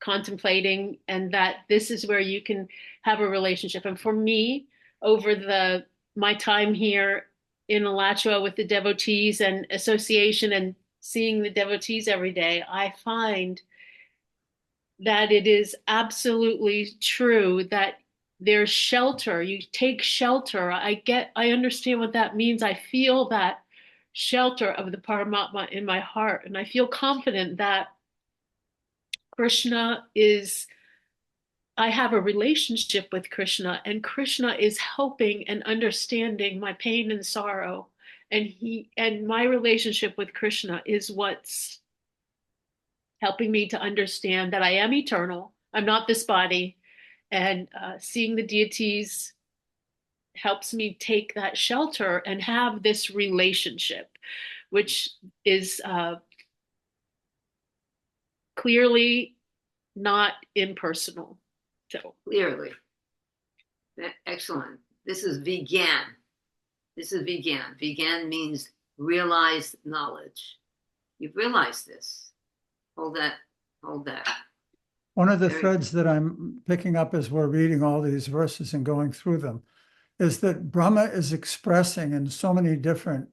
contemplating, and that this is where you can have a relationship. And for me, over my time here in Alachua with the devotees and association and seeing the devotees every day, I find that it is absolutely true that there's shelter. You take shelter. I understand what that means. I feel that shelter of the Paramatma in my heart, and I feel confident that I have a relationship with Krishna, and Krishna is helping and understanding my pain and sorrow. And my relationship with Krishna is what's helping me to understand that I am eternal. I'm not this body. And seeing the deities helps me take that shelter and have this relationship, which is clearly not impersonal. So clearly, excellent. This is Vigyan. This is Vigyan. Vigyan means realized knowledge. You've realized this. Hold that. One of the Very threads that I'm picking up as we're reading all these verses and going through them is that Brahma is expressing in so many different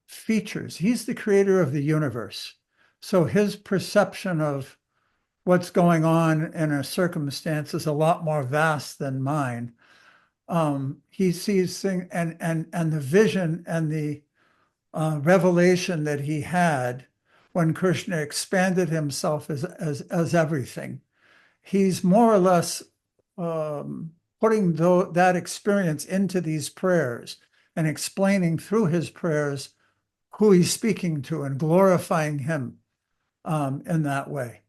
features. He's the creator of the universe. So his perception of what's going on in a circumstance is a lot more vast than mine. He sees things and the vision and the revelation that he had when Krishna expanded himself as everything. He's more or less putting that experience into these prayers and explaining through his prayers who he's speaking to and glorifying him in that way.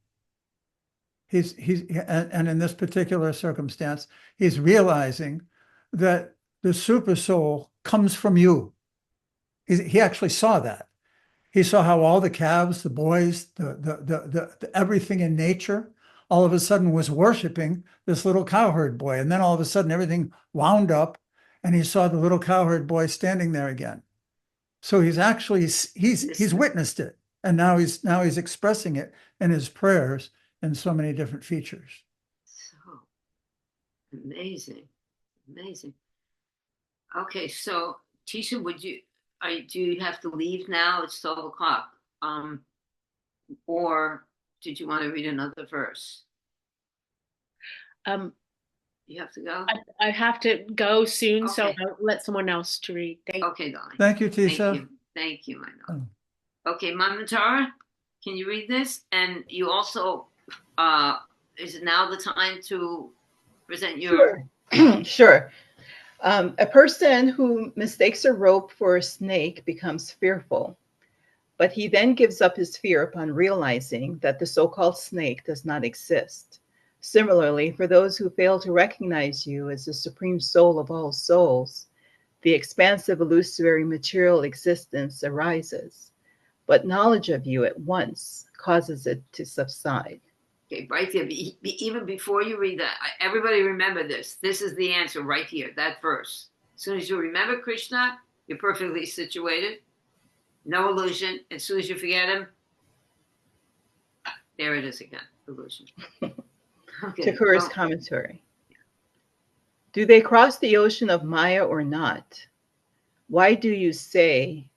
And in this particular circumstance, he's realizing that the super soul comes from you. He actually saw that. He saw how all the calves, the boys, the everything in nature, all of a sudden was worshiping this little cowherd boy. And then all of a sudden everything wound up and he saw the little cowherd boy standing there again. So he's actually, he's witnessed it. And now he's expressing it in his prayers in so many different features. So amazing. Okay, so Tisha, do you have to leave now? It's 12 o'clock. Or did you want to read another verse? You have to go? I have to go soon, so Okay. I'll let someone else to read. Okay, darling. Thank you, Tisha. Thank you, my darling. Okay, Mama Tara, can you read this? And you also, is it now the time to present your... Sure. A person who mistakes a rope for a snake becomes fearful, but he then gives up his fear upon realizing that the so-called snake does not exist. Similarly, for those who fail to recognize you as the supreme soul of all souls, the expansive illusory material existence arises, but knowledge of you at once causes it to subside. Okay, right there. Even before you read that, everybody remember this. This is the answer right here, that verse. As soon as you remember Krishna, you're perfectly situated. No illusion. As soon as you forget him, there it is again, illusion. Okay. Thakura's commentary. Do they cross the ocean of Maya or not? Why do you say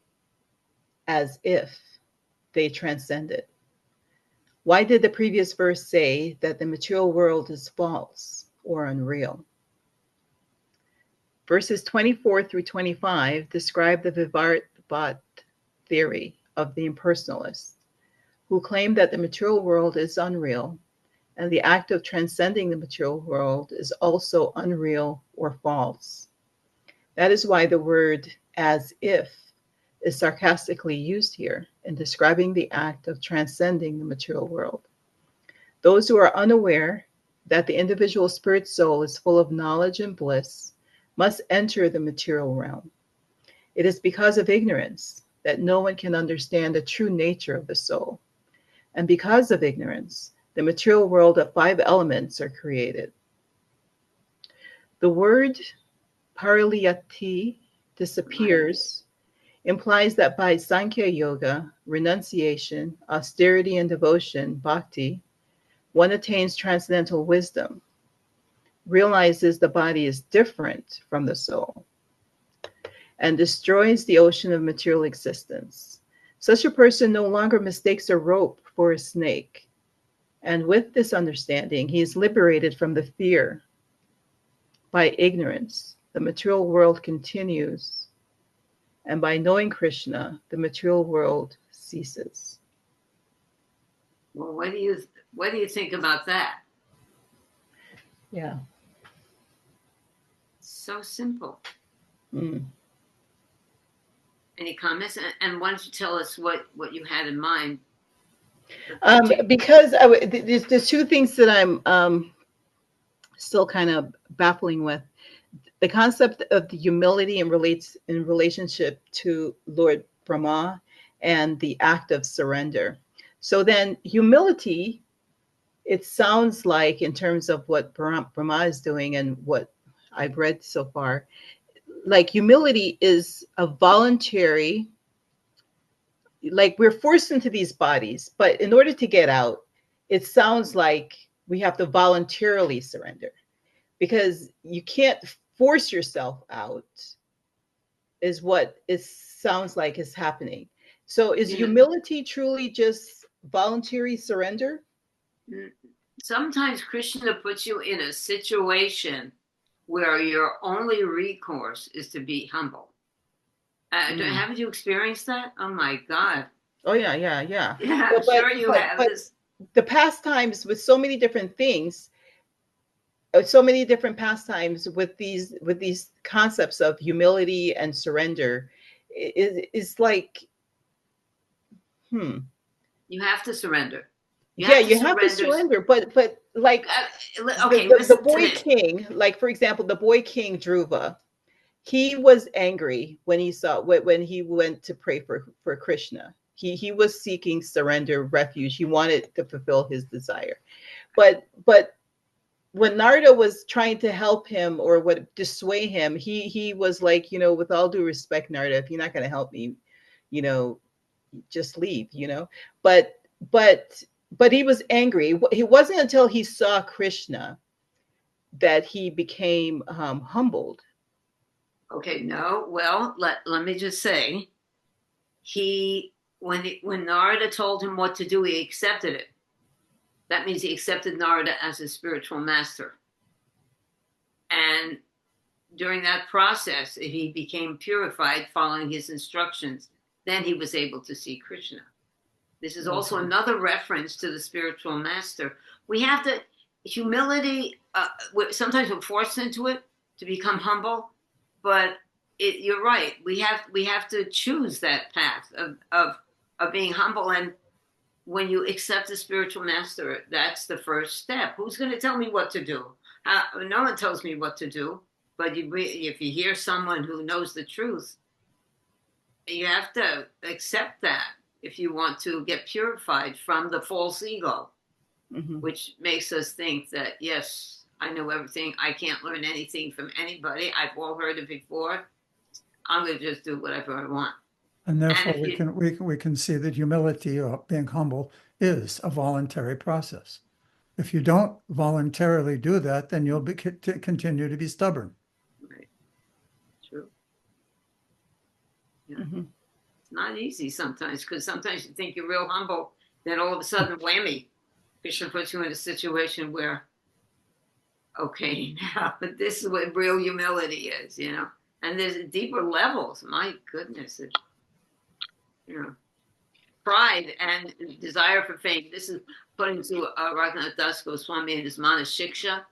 as if they transcend it? Why did the previous verse say that the material world is false or unreal? Verses 24 through 25 describe the Vivartvat theory of the impersonalists, who claim that the material world is unreal, and the act of transcending the material world is also unreal or false. That is why the word as if is sarcastically used here in describing the act of transcending the material world. Those who are unaware that the individual spirit soul is full of knowledge and bliss must enter the material realm. It is because of ignorance that no one can understand the true nature of the soul. And because of ignorance, the material world of 5 elements are created. The word paraliyati, disappears, implies that by Sankhya Yoga, renunciation, austerity, and devotion, bhakti, one attains transcendental wisdom, realizes the body is different from the soul, and destroys the ocean of material existence. Such a person no longer mistakes a rope for a snake. And with this understanding, he is liberated from the fear. By ignorance, the material world continues. And by knowing Krishna, the material world ceases. Well, what do you think about that? Yeah. So simple. Mm. Any comments? And why don't you tell us what you had in mind? Because there's 2 things that I'm still kind of baffling with. The concept of the humility in relationship to Lord Brahma and the act of surrender. So then humility, it sounds like, in terms of what Brahma is doing and what I've read so far, like humility is a voluntary, like we're forced into these bodies, but in order to get out, it sounds like We have to voluntarily surrender, because you can't force yourself out, is what it sounds like is happening. So is Yeah. humility truly just voluntary surrender? Sometimes Krishna puts you in a situation where your only recourse is to be humble. Haven't you experienced that? Oh my God. Oh yeah. Yeah, But- sure you but- have. but- The pastimes with so many different things, so many different pastimes with these concepts of humility and surrender, is like, You have to surrender. you have to surrender, but like Okay, the listen to boy this. king, like for example, the boy king Dhruva, he was angry when he saw when he went to pray for Krishna. He was seeking surrender, refuge. He wanted to fulfill his desire, but when Narada was trying to help him or what dissuade him, he was like, with all due respect, Narada, if you're not going to help me, just leave. But he was angry. It wasn't until he saw Krishna that he became humbled. Okay, no. Well, let me just say, when Narada told him what to do, he accepted it. That means he accepted Narada as his spiritual master. And during that process, he became purified following his instructions. Then he was able to see Krishna. This is also another reference to the spiritual master. We have to, humility, sometimes we're forced into it to become humble, but you're right. We have to choose that path of being humble. And when you accept the spiritual master, that's the first step. Who's going to tell me what to do? No one tells me what to do. But if you hear someone who knows the truth, you have to accept that if you want to get purified from the false ego, which makes us think that, yes, I know everything. I can't learn anything from anybody. I've all heard it before. I'm going to just do whatever I want. And therefore, we can see that humility, or being humble, is a voluntary process. If you don't voluntarily do that, then you'll continue to be stubborn. Right. True. Yeah. It's not easy sometimes, because sometimes you think you're real humble, then all of a sudden, whammy, Krishna puts you in a situation where, okay, now this is what real humility is, And there's deeper levels. My goodness, pride and desire for fame. This is putting to Raghunath Das Goswami and his Manashiksha.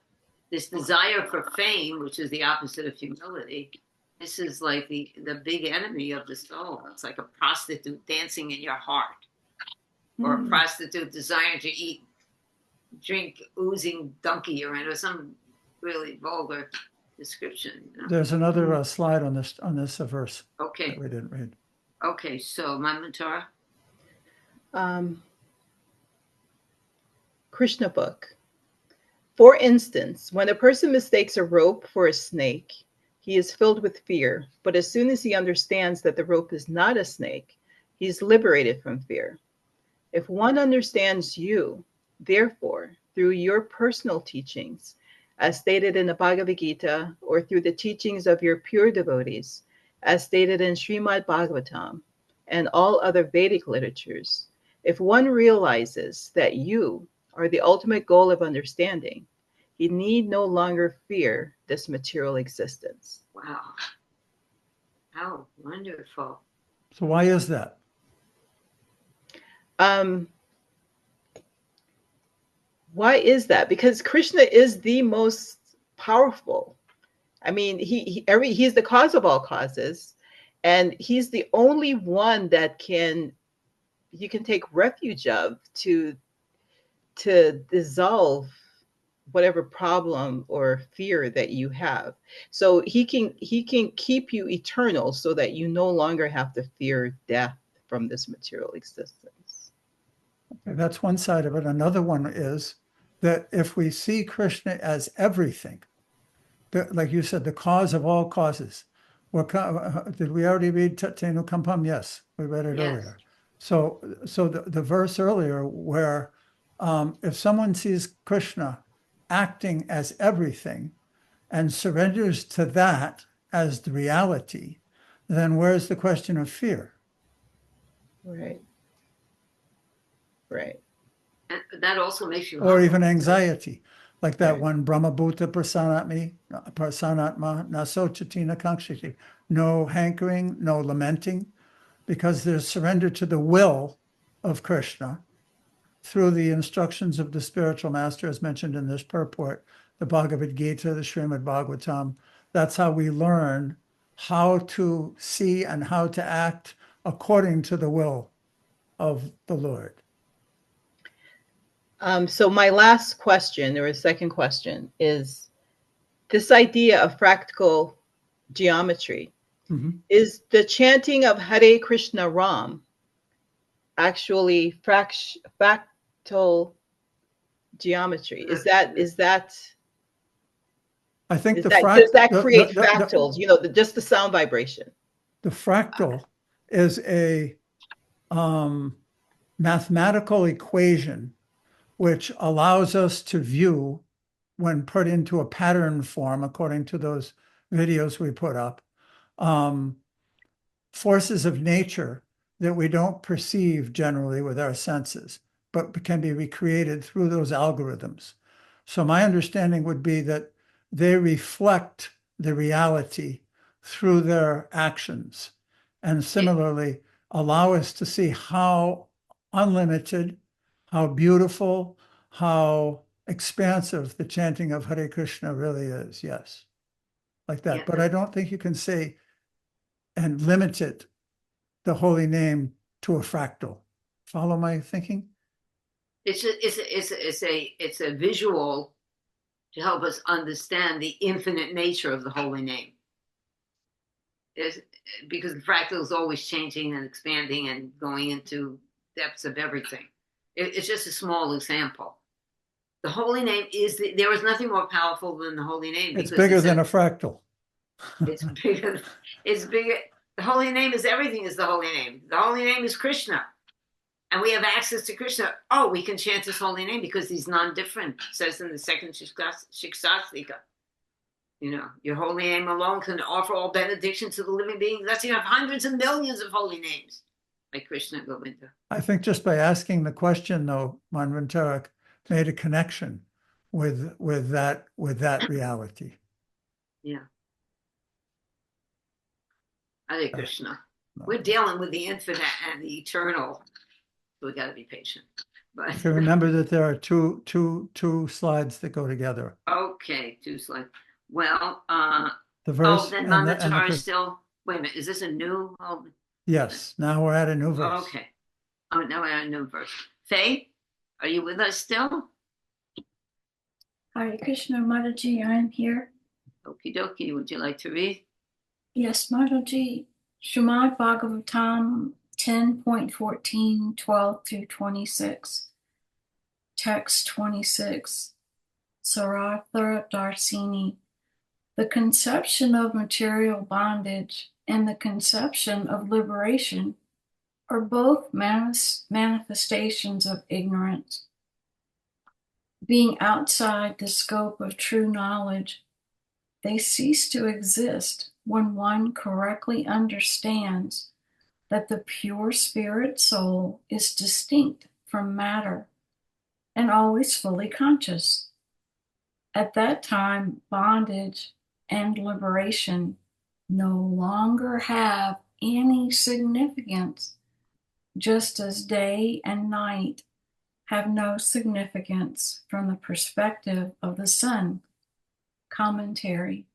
This desire for fame, which is the opposite of humility. This is like the big enemy of the soul. It's like a prostitute dancing in your heart, or a prostitute desiring to drink oozing donkey urine, or some really vulgar description. There's another slide on this verse. Okay. That we didn't read. Okay, so Manmatara. Krishna book. For instance, when a person mistakes a rope for a snake, he is filled with fear. But as soon as he understands that the rope is not a snake, he is liberated from fear. If one understands you, therefore, through your personal teachings, as stated in the Bhagavad Gita, or through the teachings of your pure devotees, as stated in Srimad Bhagavatam and all other Vedic literatures, if one realizes that you are the ultimate goal of understanding, he need no longer fear this material existence. Wow. How wonderful. So why is that? Why is that? Because Krishna is the most powerful. I mean, he's the cause of all causes, and he's the only one that you can take refuge of to dissolve whatever problem or fear that you have. So he can keep you eternal, so that you no longer have to fear death from this material existence. Okay, that's one side of it. Another one is that if we see Krishna as everything, like you said, the cause of all causes. Did we already read Tenu Kampam? Yes, we read it earlier. So the verse earlier where if someone sees Krishna acting as everything and surrenders to that as the reality, then where's the question of fear? Right. Right. And that also makes you Or humble. even anxiety, like that Right. one Brahmabhuta Prasanatma Nasochatina Kakshiti, no hankering, no lamenting, because there's surrender to the will of Krishna through the instructions of the spiritual master, as mentioned in this purport, the Bhagavad Gita, the Srimad Bhagavatam. That's how we learn how to see and how to act according to the will of the Lord. So my last question, or a second question, is this idea of fractal geometry. Mhm. Is the chanting of Hare Krishna Ram actually fractal geometry? Is that I think does the that create the- fractals? Just the sound vibration. the fractal is a mathematical equation which allows us to view, when put into a pattern form, according to those videos we put up, forces of nature that we don't perceive generally with our senses, but can be recreated through those algorithms. So my understanding would be that they reflect the reality through their actions, and similarly allow us to see how unlimited, how beautiful, how expansive the chanting of Hare Krishna really is. Yes, like that. Yeah. But I don't think you can say and limit it, the holy name, to a fractal. Follow my thinking? It's a visual to help us understand the infinite nature of the holy name. Because the fractal is always changing and expanding and going into depths of everything. It's just a small example. The holy name there is nothing more powerful than the holy name. It's bigger than a fractal. It's bigger. It's bigger. The holy name is everything. Is the holy name. The holy name is Krishna, and we have access to Krishna. Oh, we can chant his holy name because he's non-different. It says in the second Shikshastika. Your holy name alone can offer all benediction to the living being. That's you have hundreds of millions of holy names, like Krishna Govinda. I think just by asking the question, though, Manvantarak made a connection with that reality. Yeah. Hare Krishna. No. We're dealing with the infinite and the eternal, so we got to be patient. But So remember that there are two slides that go together. okay, 2 slides. Well, The verse then and the Manvatara is still. Wait a minute, is this a new? yes. Now we're at a new verse. Okay. Oh, now we're at a new verse. Faye, are you with us still? Hare Krishna, Mataji, I am here. Okie dokie. Would you like to read? Yes, Mataji. Srimad Bhagavatam 10.14, 12 through 26. Text 26. Sarartha Darsini. The conception of material bondage and the conception of liberation are both manifestations of ignorance. Being outside the scope of true knowledge, they cease to exist when one correctly understands that the pure spirit soul is distinct from matter and always fully conscious. At that time, bondage and liberation no longer have any significance, just as day and night have no significance from the perspective of the sun. Commentary.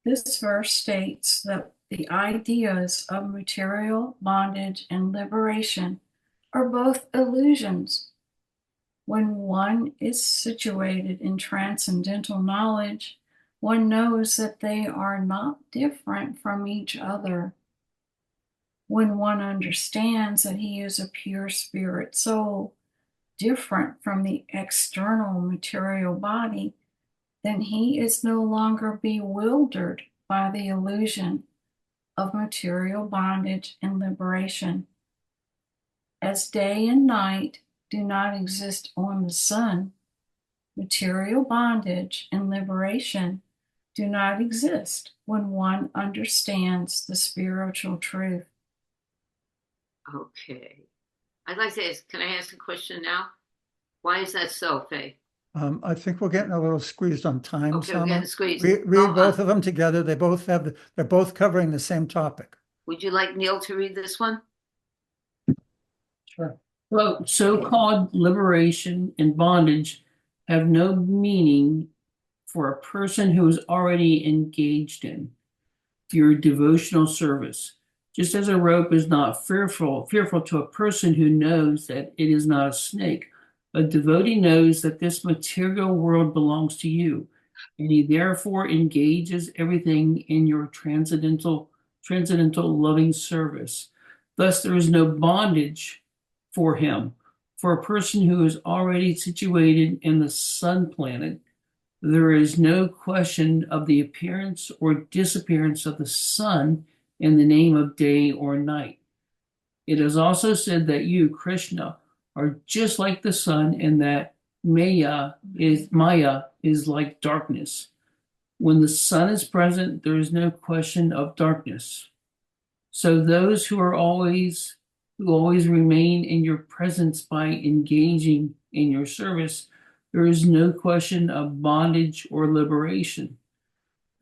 This verse states that the ideas of material bondage and liberation are both illusions. When one is situated in transcendental knowledge, one knows that they are not different from each other. When one understands that he is a pure spirit soul, different from the external material body, then he is no longer bewildered by the illusion of material bondage and liberation. As day and night do not exist on the sun. Material bondage and liberation do not exist when one understands the spiritual truth. Okay. I'd like to ask, can I ask a question now? Why is that so, Faye? I think we're getting a little squeezed on time, Okay, we're Selma. getting squeezed. Read both of them together. They're both covering the same topic. Would you like Neil to read this one? Sure. Well, so-called liberation and bondage have no meaning for a person who is already engaged in your devotional service. Just as a rope is not fearful to a person who knows that it is not a snake, a devotee knows that this material world belongs to you, and he therefore engages everything in your transcendental loving service. Thus, there is no bondage for him. For a person who is already situated in the sun planet, there is no question of the appearance or disappearance of the sun in the name of day or night. It is also said that you, Krishna, are just like the sun, and that Maya is like darkness. When the sun is present, there is no question of darkness. So those who always remain in your presence by engaging in your service, there is no question of bondage or liberation.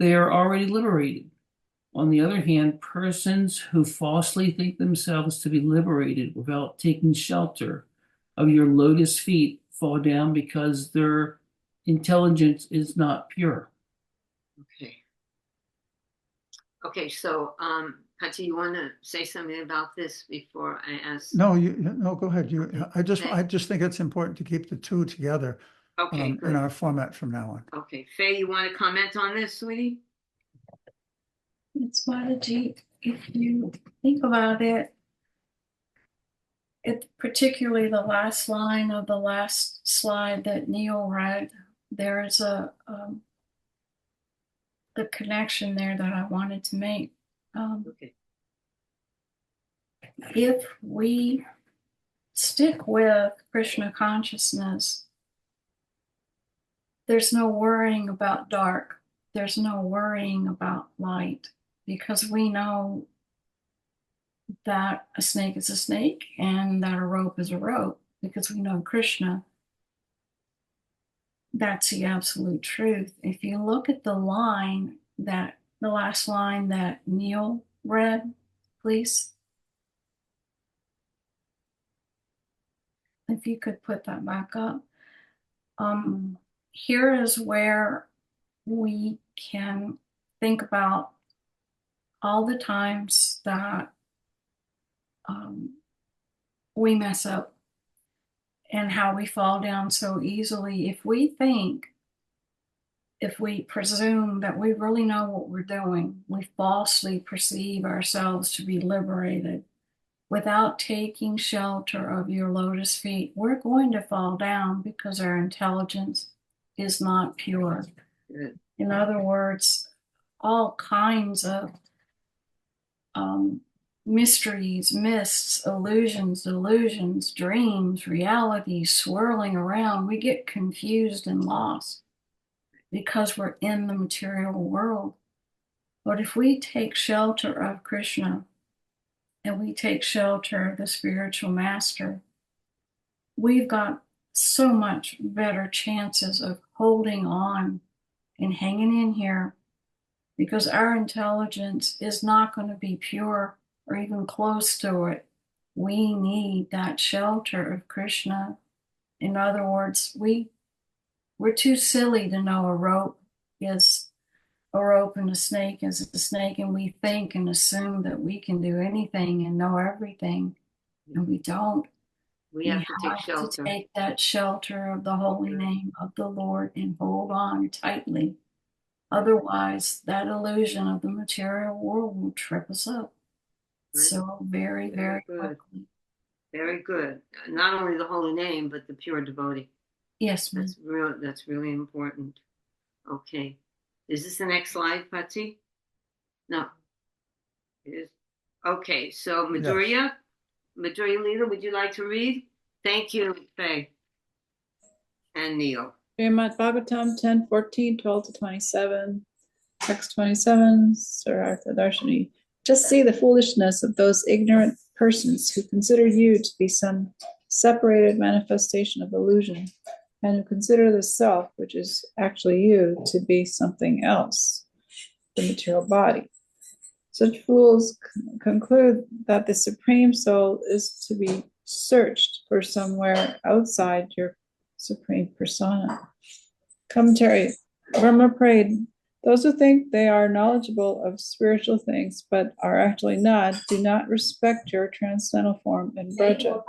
They are already liberated. On the other hand, persons who falsely think themselves to be liberated without taking shelter of your lotus feet fall down because their intelligence is not pure. Okay. Okay, so Patty, you want to say something about this before I ask? No, go ahead. I just think it's important to keep the two together Okay, in good. our format from now on. Okay, Faye, you want to comment on this, sweetie? It's Swadaji. If you think about it, particularly the last line of the last slide that Neil read, there is the connection there that I wanted to make. Okay. If we stick with Krishna consciousness, there's no worrying about dark. There's no worrying about light, because we know that a snake is a snake and that a rope is a rope, because we know Krishna. That's the absolute truth. If you look at the last line that Neil read, please. If you could put that back up. Here is where we can think about all the times that we mess up and how we fall down so easily. If we presume that we really know what we're doing, we falsely perceive ourselves to be liberated without taking shelter of your lotus feet, we're going to fall down because our intelligence is not pure. Good. In other words, all kinds of mysteries, mists, illusions, delusions, dreams, realities swirling around, we get confused and lost because we're in the material world. But if we take shelter of Krishna and we take shelter of the spiritual master, we've got so much better chances of holding on and hanging in here, because our intelligence is not going to be pure or even close to it. We need that shelter of Krishna. In other words, we're too silly to know a rope is a rope and a snake is a snake, and we think and assume that we can do anything and know everything, and we don't. We have to take shelter. To take that shelter of the holy name of the Lord and hold on tightly. Otherwise, that illusion of the material world will trip us up. Right. So very, very good. quickly. Very good. Not only the holy name, but the pure devotee. Yes, ma'am. That's really important. Okay. Is this the next slide, Patsy? No. It is. Okay, so Madhurya Leela, would you like to read? Thank you, Faye and Neil. Srimad Bhagavatam 10:14, 12 to 27, text 27, Sarartha Darshini. Just see the foolishness of those ignorant persons who consider you to be some separated manifestation of illusion, and who consider the self, which is actually you, to be something else, the material body. Such fools conclude that the Supreme Soul is to be searched for somewhere outside your Supreme Persona. Commentary. Brahma prayed, those who think they are knowledgeable of spiritual things but are actually not, do not respect your transcendental form in Braja.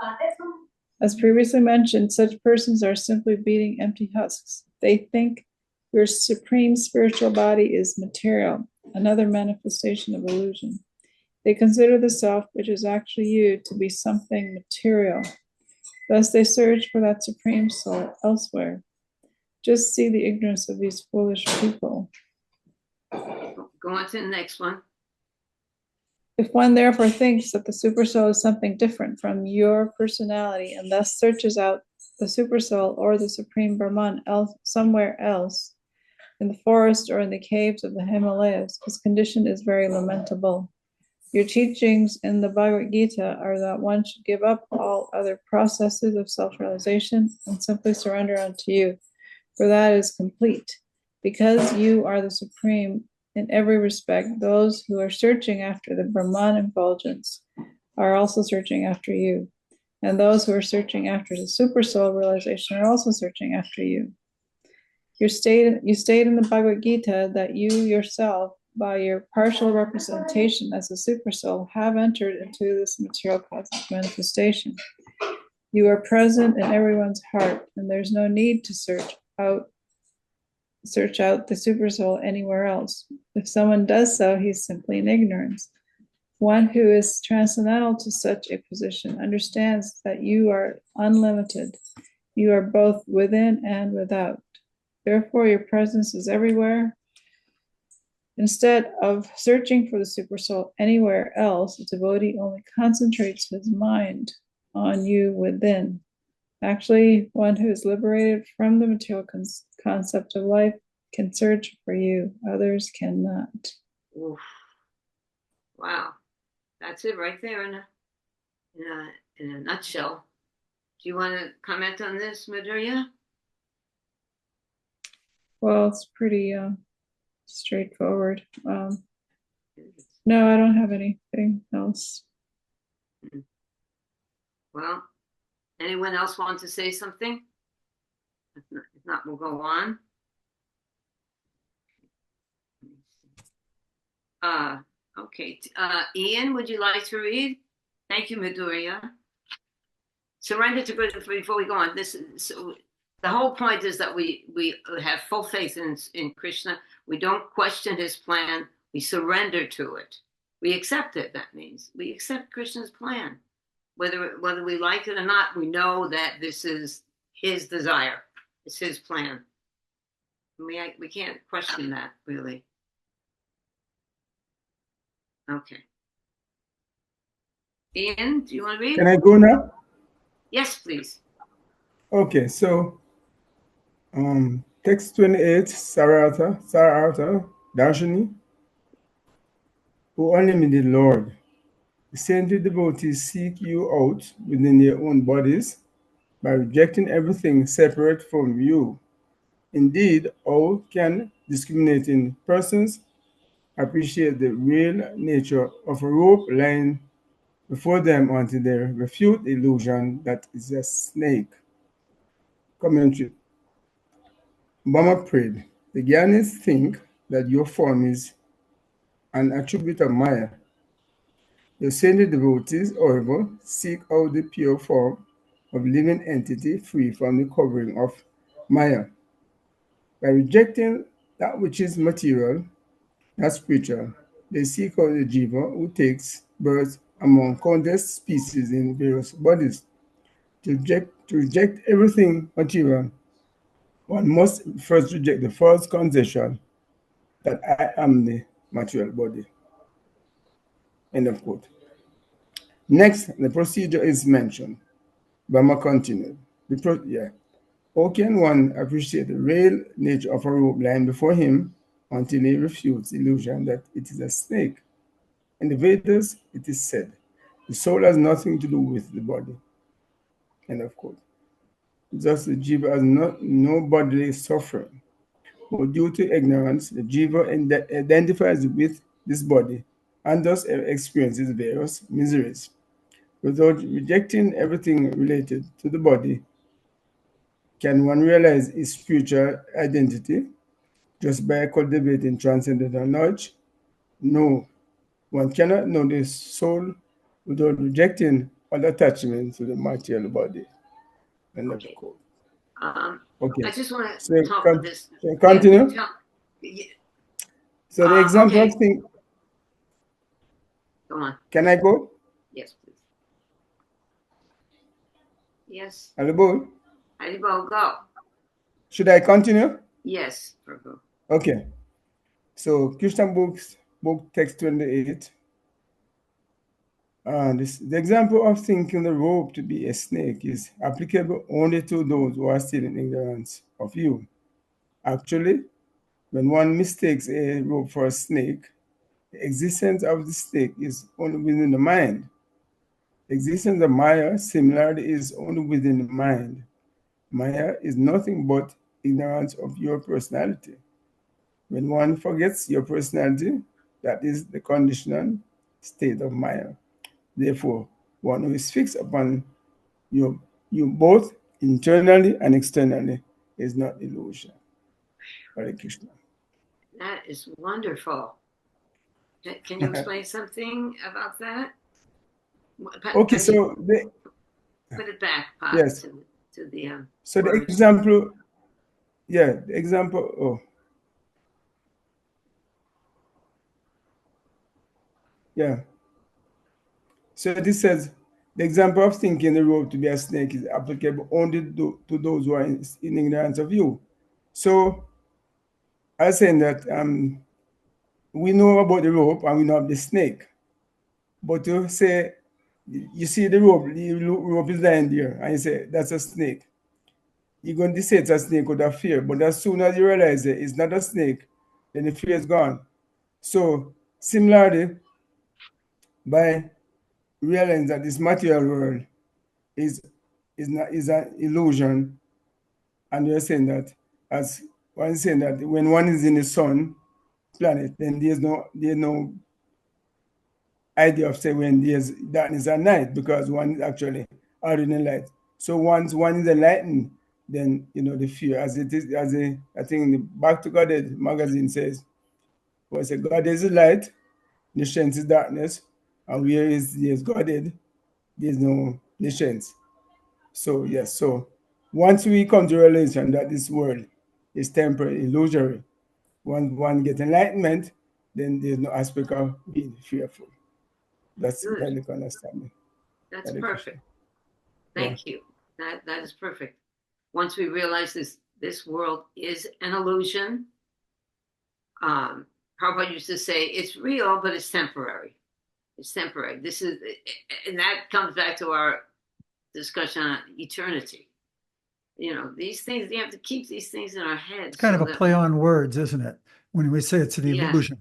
As previously mentioned, such persons are simply beating empty husks. They think your supreme spiritual body is material, another manifestation of illusion. They consider the self, which is actually you, to be something material. Thus they search for that supreme soul elsewhere. Just see the ignorance of these foolish people. Go on to the next one. If one therefore thinks that the supersoul is something different from your personality and thus searches out the supersoul or the supreme Brahman somewhere else, in the forest or in the caves of the Himalayas, his condition is very lamentable. Your teachings in the Bhagavad Gita are that one should give up all other processes of self-realization and simply surrender unto you, for that is complete. Because you are the supreme in every respect, those who are searching after the Brahman effulgence are also searching after you. And those who are searching after the supersoul realization are also searching after you. You state in the Bhagavad Gita that you yourself, by your partial representation as a supersoul, have entered into this material cosmic manifestation. You are present in everyone's heart, and there's no need to search out the supersoul anywhere else. If someone does so, he's simply in ignorance. One who is transcendental to such a position understands that you are unlimited. You are both within and without. Therefore, your presence is everywhere. Instead of searching for the supersoul anywhere else, the devotee only concentrates his mind on you within. Actually, one who is liberated from the material concept of life can search for you. Others cannot. Oof. Wow. That's it right there in a nutshell. Do you want to comment on this, Madhurya? Well, it's pretty straightforward. No, I don't have anything else. Well, anyone else want to say something? If not, we'll go on. Okay. Ian, would you like to read? Thank you, Madhurya. Surrender to Buddha before we go on. The whole point is that we have full faith in Krishna. We don't question his plan. We surrender to it. We accept it. That means we accept Krishna's plan. Whether we like it or not, we know that this is his desire. It's his plan. We can't question that, really. Okay. Ian, do you want to read? Can I go now? Yes, please. Okay, so text 28, Sarartha Darshini, O unlimited Lord, the saintly devotees seek you out within their own bodies by rejecting everything separate from you. Indeed, how can discriminating persons appreciate the real nature of a rope lying before them until they refute the illusion that is a snake? Commentary. Brahma prayed, the Gyanis think that your form is an attribute of Maya. The saintly devotees, however, seek out the pure form of living entity free from the covering of Maya. By rejecting that which is material, not spiritual, they seek out the jiva who takes birth among countless species in various bodies. To reject everything material, one must first reject the false conception that I am the material body. End of quote. Next, the procedure is mentioned. Brahma continued. How can one appreciate the real nature of a rope lying before him until he refutes the illusion that it is a snake? In the Vedas, it is said, the soul has nothing to do with the body. End of quote. Thus, the jiva has no bodily suffering. But due to ignorance, the jiva identifies with this body and thus experiences various miseries. Without rejecting everything related to the body, can one realize his spiritual identity just by cultivating transcendental knowledge? No, one cannot know the soul without rejecting all attachment to the material body. End of Okay. quote. I just want to So talk about this. continue. Yeah, So the example okay. of thing. Go on. Can I go? Yes, please. Yes. Alibo, Haribo, go. should I continue? Yes, Prabhu. Okay. So Krishna book text 28. The example of thinking the rope to be a snake is applicable only to those who are still in ignorance of you. Actually, when one mistakes a rope for a snake, the existence of the snake is only within the mind. The existence of Maya, similarly, is only within the mind. Maya is nothing but ignorance of your personality. When one forgets your personality, that is the conditional state of Maya. Therefore, one who is fixed upon you both internally and externally is not illusion. Hare Krishna. That is wonderful. Can you explain something about that? Okay, so put it back, Pat, yes. to the so the words. example, the example. So this says the example of thinking the rope to be a snake is applicable only to those who are in ignorance of you. So I was saying that we know about the rope and we know of the snake. But to say, you see the rope is lying there, and you say, that's a snake. You're going to say it's a snake with a fear, but as soon as you realize it's not a snake, then the fear is gone. So similarly, by realizing that this material world is an illusion, and you're saying that as one is saying that when one is in the sun planet, then there's no idea of say when there's darkness at night, because one is actually out in the light. So once one is enlightened, then the fear, as it is, I think in the Back to Godhead magazine says, well, say God is the light, the strength is darkness, and where there's Godhead, there's no nations. So yes, so once we come to realization that this world is temporary, illusory, one get enlightenment, then there's no aspect of being fearful. That's Good. really understanding. That's perfect. Thank you. That is perfect. Once we realize this world is an illusion, Prabhupada used to say it's real, but it's temporary. It's temporary. And that comes back to our discussion on eternity. These things, you have to keep these things in our heads. It's kind of a play on words, isn't it? When we say it's an illusion.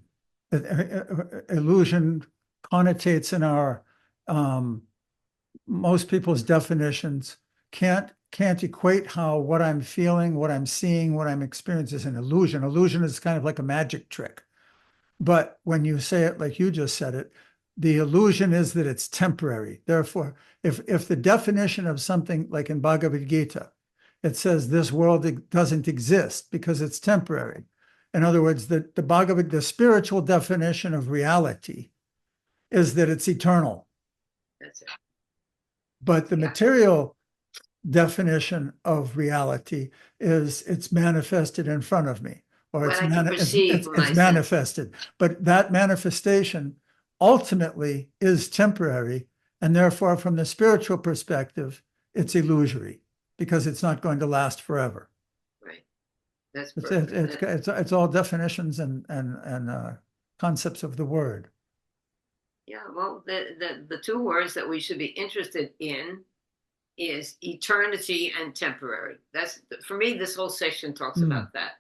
Illusion connotates in our most people's definitions can't equate how what I'm feeling, what I'm seeing, what I'm experiencing is an illusion. Illusion is kind of like a magic trick. But when you say it like you just said it, the illusion is that it's temporary. Therefore, if the definition of something like in Bhagavad Gita, it says this world doesn't exist because it's temporary. In other words, the spiritual definition of reality is that it's eternal. That's it. But the material definition of reality is it's manifested in front of me, or it's manifested. But that manifestation ultimately is temporary, and therefore, from the spiritual perspective, it's illusory because it's not going to last forever. Right. That's perfect. It's all definitions and concepts of the word. Yeah, well, the two words that we should be interested in is eternity and temporary. That's, for me, this whole section talks about that.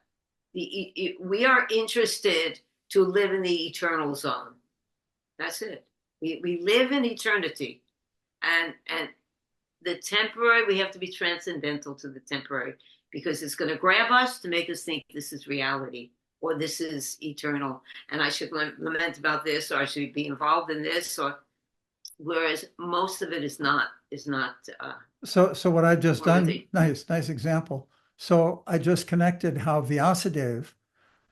We are interested to live in the eternal zone. That's it. We live in eternity, and the temporary, we have to be transcendental to the temporary, because it's going to grab us to make us think this is reality or this is eternal, and I should lament about this, or I should be involved in this, or whereas most of it is not. So what I've just worthy. done, nice example. So I just connected how Vyasadeva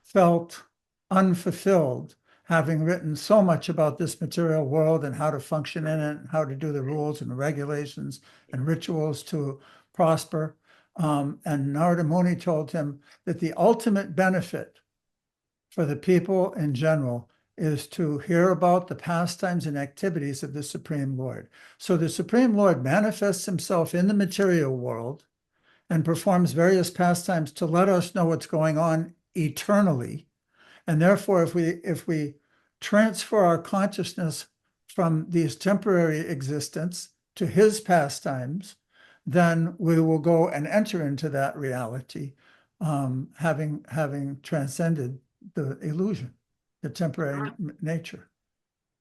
felt unfulfilled, having written so much about this material world and how to function in it, and how to do the rules and regulations and rituals to prosper. And Narada Muni told him that the ultimate benefit for the people in general is to hear about the pastimes and activities of the Supreme Lord. So the Supreme Lord manifests himself in the material world and performs various pastimes to let us know what's going on eternally. And therefore, if we transfer our consciousness from these temporary existence to his pastimes, then we will go and enter into that reality, having transcended the illusion, the temporary nature.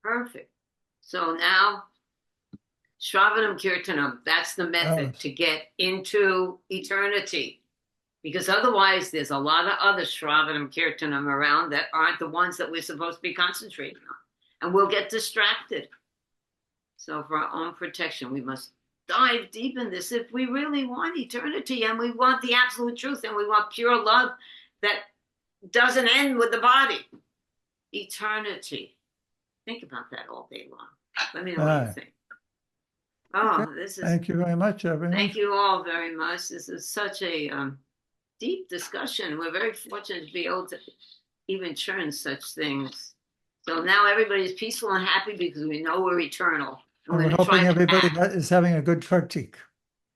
Perfect. So now, Shravanam Kirtanam, that's the method Yes. to get into eternity. Because otherwise, there's a lot of other Shravanam Kirtanam around that aren't the ones that we're supposed to be concentrating on. And we'll get distracted. So for our own protection, we must dive deep in this if we really want eternity, and we want the absolute truth, and we want pure love that doesn't end with the body. Eternity. Think about that all day long. Let me know what you think. Oh, Okay. this is. Thank you very much, everyone. Thank you all very much. This is such a deep discussion. We're very fortunate to be able to even churn such things. So now everybody's peaceful and happy because we know we're eternal. And We're gonna hoping try to everybody act. that is having a good Kartik.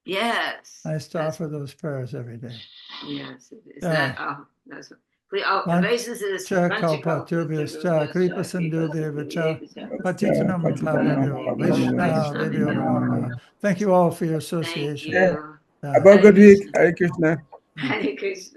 Yes. Nice to That's- offer those prayers every day. Yes. Is Yeah. that? Oh, that's. Obeisance Cha kalpaturbhyascha kripa sindhudevaccha patitanam pavanyo Vaishnavibhyo namo namaha. Thank you all for your Thank association. you. Yeah. Have a good week. Hare Krishna. Hare Krishna.